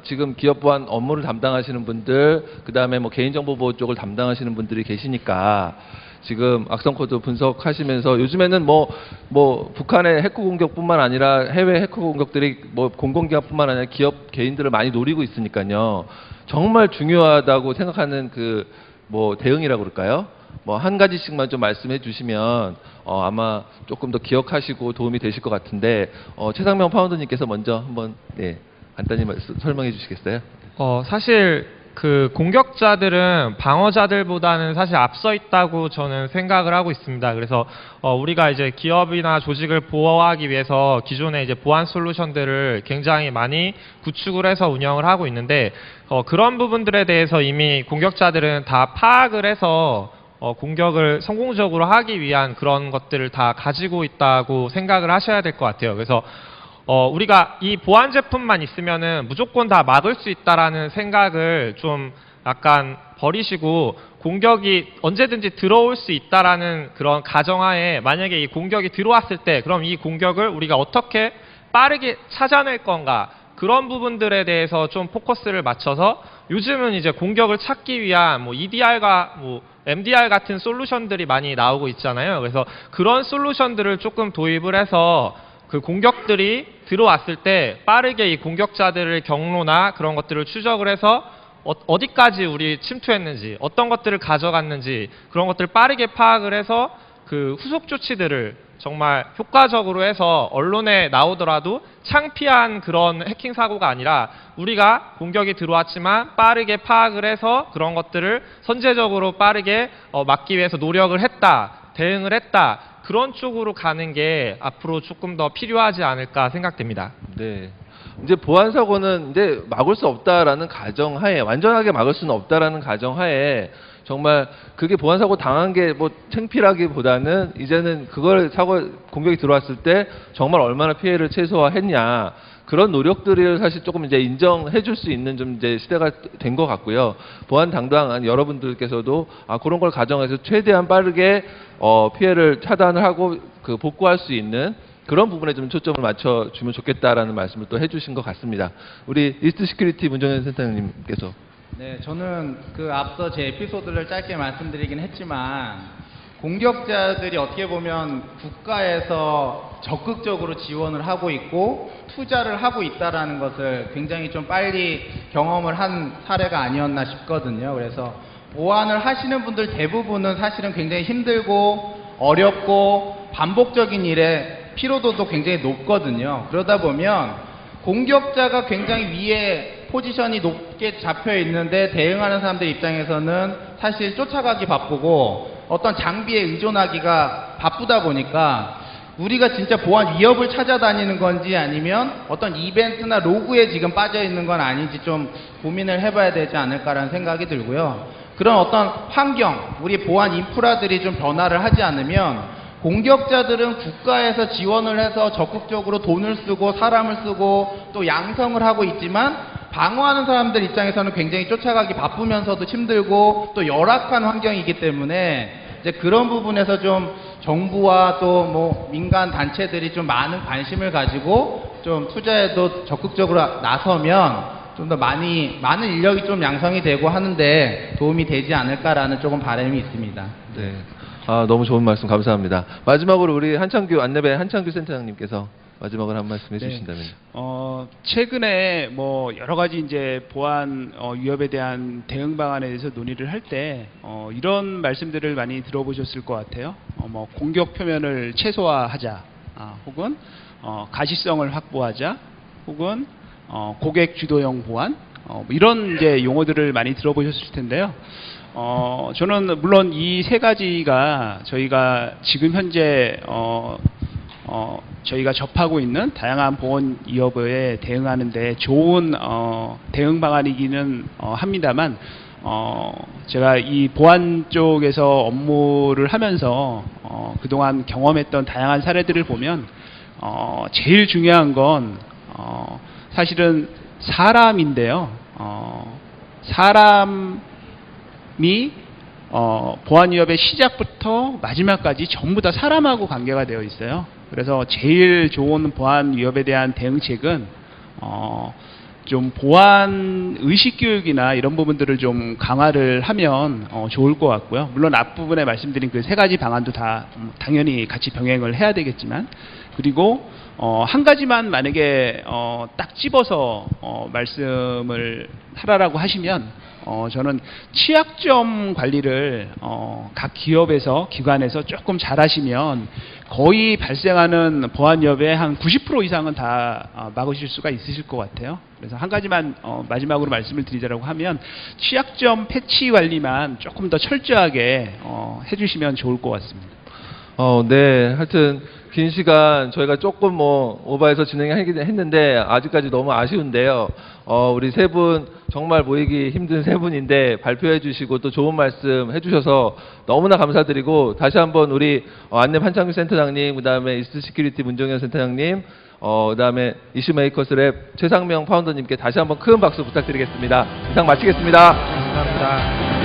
업무를 담당하시는 분들, 그 다음에 뭐 개인정보 보호 쪽을 담당하시는 분들이 계시니까 지금 악성 코드 분석하시면서 요즘에는 뭐 북한의 해커 공격뿐만 아니라 해외 해커 공격들이 뭐 공공기관뿐만 아니라 기업 개인들을 많이 노리고 있으니까요. 정말 중요하다고 생각하는 그 뭐 대응이라고 그럴까요? 뭐 한 가지씩만 좀 말씀해 주시면 아마 조금 더 기억하시고 도움이 되실 것 같은데, 최상명 파운더님께서 먼저 한번 간단히 설명해 주시겠어요? 사실 그 공격자들은 방어자들보다는 사실 앞서 있다고 저는 생각을 하고 있습니다. 그래서 우리가 이제 기업이나 조직을 보호하기 위해서 기존의 이제 보안 솔루션들을 굉장히 많이 구축을 해서 운영을 하고 있는데, 그런 부분들에 대해서 이미 공격자들은 다 파악을 해서 공격을 성공적으로 하기 위한 그런 것들을 다 가지고 있다고 생각을 하셔야 될 것 같아요. 그래서 우리가 이 보안 제품만 있으면은 무조건 다 막을 수 있다라는 생각을 좀 약간 버리시고, 공격이 언제든지 들어올 수 있다라는 그런 가정하에 만약에 이 공격이 들어왔을 때 그럼 이 공격을 우리가 어떻게 빠르게 찾아낼 건가, 그런 부분들에 대해서 좀 포커스를 맞춰서, 요즘은 이제 공격을 찾기 위한 뭐 EDR과 뭐 MDR 같은 솔루션들이 많이 나오고 있잖아요. 그래서 그런 솔루션들을 조금 도입을 해서 그 공격들이 들어왔을 때 빠르게 이 공격자들의 경로나 그런 것들을 추적을 해서 어디까지 우리 침투했는지, 어떤 것들을 가져갔는지, 그런 것들을 빠르게 파악을 해서 그 후속 조치들을 정말 효과적으로 해서 언론에 나오더라도 창피한 그런 해킹 사고가 아니라, 우리가 공격이 들어왔지만 빠르게 파악을 해서 그런 것들을 선제적으로 빠르게 막기 위해서 노력을 했다, 대응을 했다, 그런 쪽으로 가는 게 앞으로 조금 더 필요하지 않을까 생각됩니다. 네. 이제 보안 사고는 이제 막을 수 없다라는 가정하에, 완전하게 막을 수는 없다라는 가정하에 정말 그게 보안 사고 당한 게 뭐 창피라기보다는 이제는 그걸 사고 공격이 들어왔을 때 정말 얼마나 피해를 최소화했냐, 그런 노력들을 사실 조금 이제 인정해 줄 수 있는 좀 이제 시대가 된 것 같고요. 보안 담당한 여러분들께서도 그런 걸 가정해서 최대한 빠르게 피해를 차단을 하고 그 복구할 수 있는 그런 부분에 좀 초점을 맞춰주면 좋겠다라는 말씀을 또 해주신 것 같습니다. 우리 이스트 시큐리티 문정현 센터장님께서. 네, 저는 그 앞서 제 에피소드를 짧게 말씀드리긴 했지만 공격자들이 어떻게 보면 국가에서 적극적으로 지원을 하고 있고 투자를 하고 있다라는 것을 굉장히 좀 빨리 경험을 한 사례가 아니었나 싶거든요. 그래서 보안을 하시는 분들 대부분은 사실은 굉장히 힘들고 어렵고 반복적인 일에 피로도도 굉장히 높거든요. 그러다 보면 공격자가 굉장히 위에 포지션이 높게 잡혀 있는데 대응하는 사람들 입장에서는 사실 쫓아가기 바쁘고 어떤 장비에 의존하기가 바쁘다 보니까 우리가 진짜 보안 위협을 찾아다니는 건지 아니면 어떤 이벤트나 로그에 지금 빠져 있는 건 아닌지 좀 고민을 해봐야 되지 않을까라는 생각이 들고요. 그런 어떤 환경, 우리 보안 인프라들이 좀 변화를 하지 않으면 공격자들은 국가에서 지원을 해서 적극적으로 돈을 쓰고 사람을 쓰고 또 양성을 하고 있지만 방어하는 사람들 입장에서는 굉장히 쫓아가기 바쁘면서도 힘들고 또 열악한 환경이기 때문에 이제 그런 부분에서 좀 정부와 또 뭐 민간 단체들이 좀 많은 관심을 가지고 좀 투자에도 적극적으로 나서면 좀 더 많은 인력이 좀 양성이 되고 하는데 도움이 되지 않을까라는 조금 바람이 있습니다. 네. 너무 좋은 말씀 감사합니다. 마지막으로 우리 한창규 안내배 한창규 센터장님께서 마지막으로 한 말씀 해주신다면. 최근에 뭐 여러 가지 이제 보안 위협에 대한 대응 방안에 대해서 논의를 할 때 이런 말씀들을 많이 들어보셨을 것 같아요. 뭐 공격 표면을 최소화하자, 혹은 가시성을 확보하자, 혹은 고객 주도형 보안, 이런 이제 용어들을 많이 들어보셨을 텐데요. 저는 물론 이 세 가지가 저희가 지금 현재 저희가 접하고 있는 다양한 보안 위협에 대응하는데 좋은 대응 방안이기는 합니다만, 제가 이 보안 쪽에서 업무를 하면서 그동안 경험했던 다양한 사례들을 보면 제일 중요한 건 사실은 사람인데요. 사람이 보안 위협의 시작부터 마지막까지 전부 다 사람하고 관계가 되어 있어요. 그래서 제일 좋은 보안 위협에 대한 대응책은 좀 보안 의식 교육이나 이런 부분들을 좀 강화를 하면 좋을 것 같고요. 물론 앞부분에 말씀드린 그 세 가지 방안도 다 당연히 같이 병행을 해야 되겠지만, 그리고 한 가지만 만약에 딱 집어서 말씀을 하라고 하시면 저는 취약점 관리를 각 기업에서 기관에서 조금 잘하시면 거의 발생하는 보안 위협의 한 90% 이상은 다 막으실 수가 있으실 것 같아요. 그래서 한 가지만 마지막으로 말씀을 드리자라고 하면 취약점 패치 관리만 조금 더 철저하게 해주시면 좋을 것 같습니다. 네. 하여튼 긴 시간 저희가 조금 뭐 오버해서 진행하긴 했는데 아직까지 너무 아쉬운데요. 우리 세 분 정말 모이기 힘든 세 분인데 발표해 주시고 또 좋은 말씀 해주셔서 너무나 감사드리고, 다시 한번 우리 안내 한창규 센터장님, 그다음에 이스트 시큐리티 문정현 센터장님, 그다음에 이슈메이커스 랩 최상명 파운더님께 다시 한번 큰 박수 부탁드리겠습니다. 이상 마치겠습니다. 감사합니다.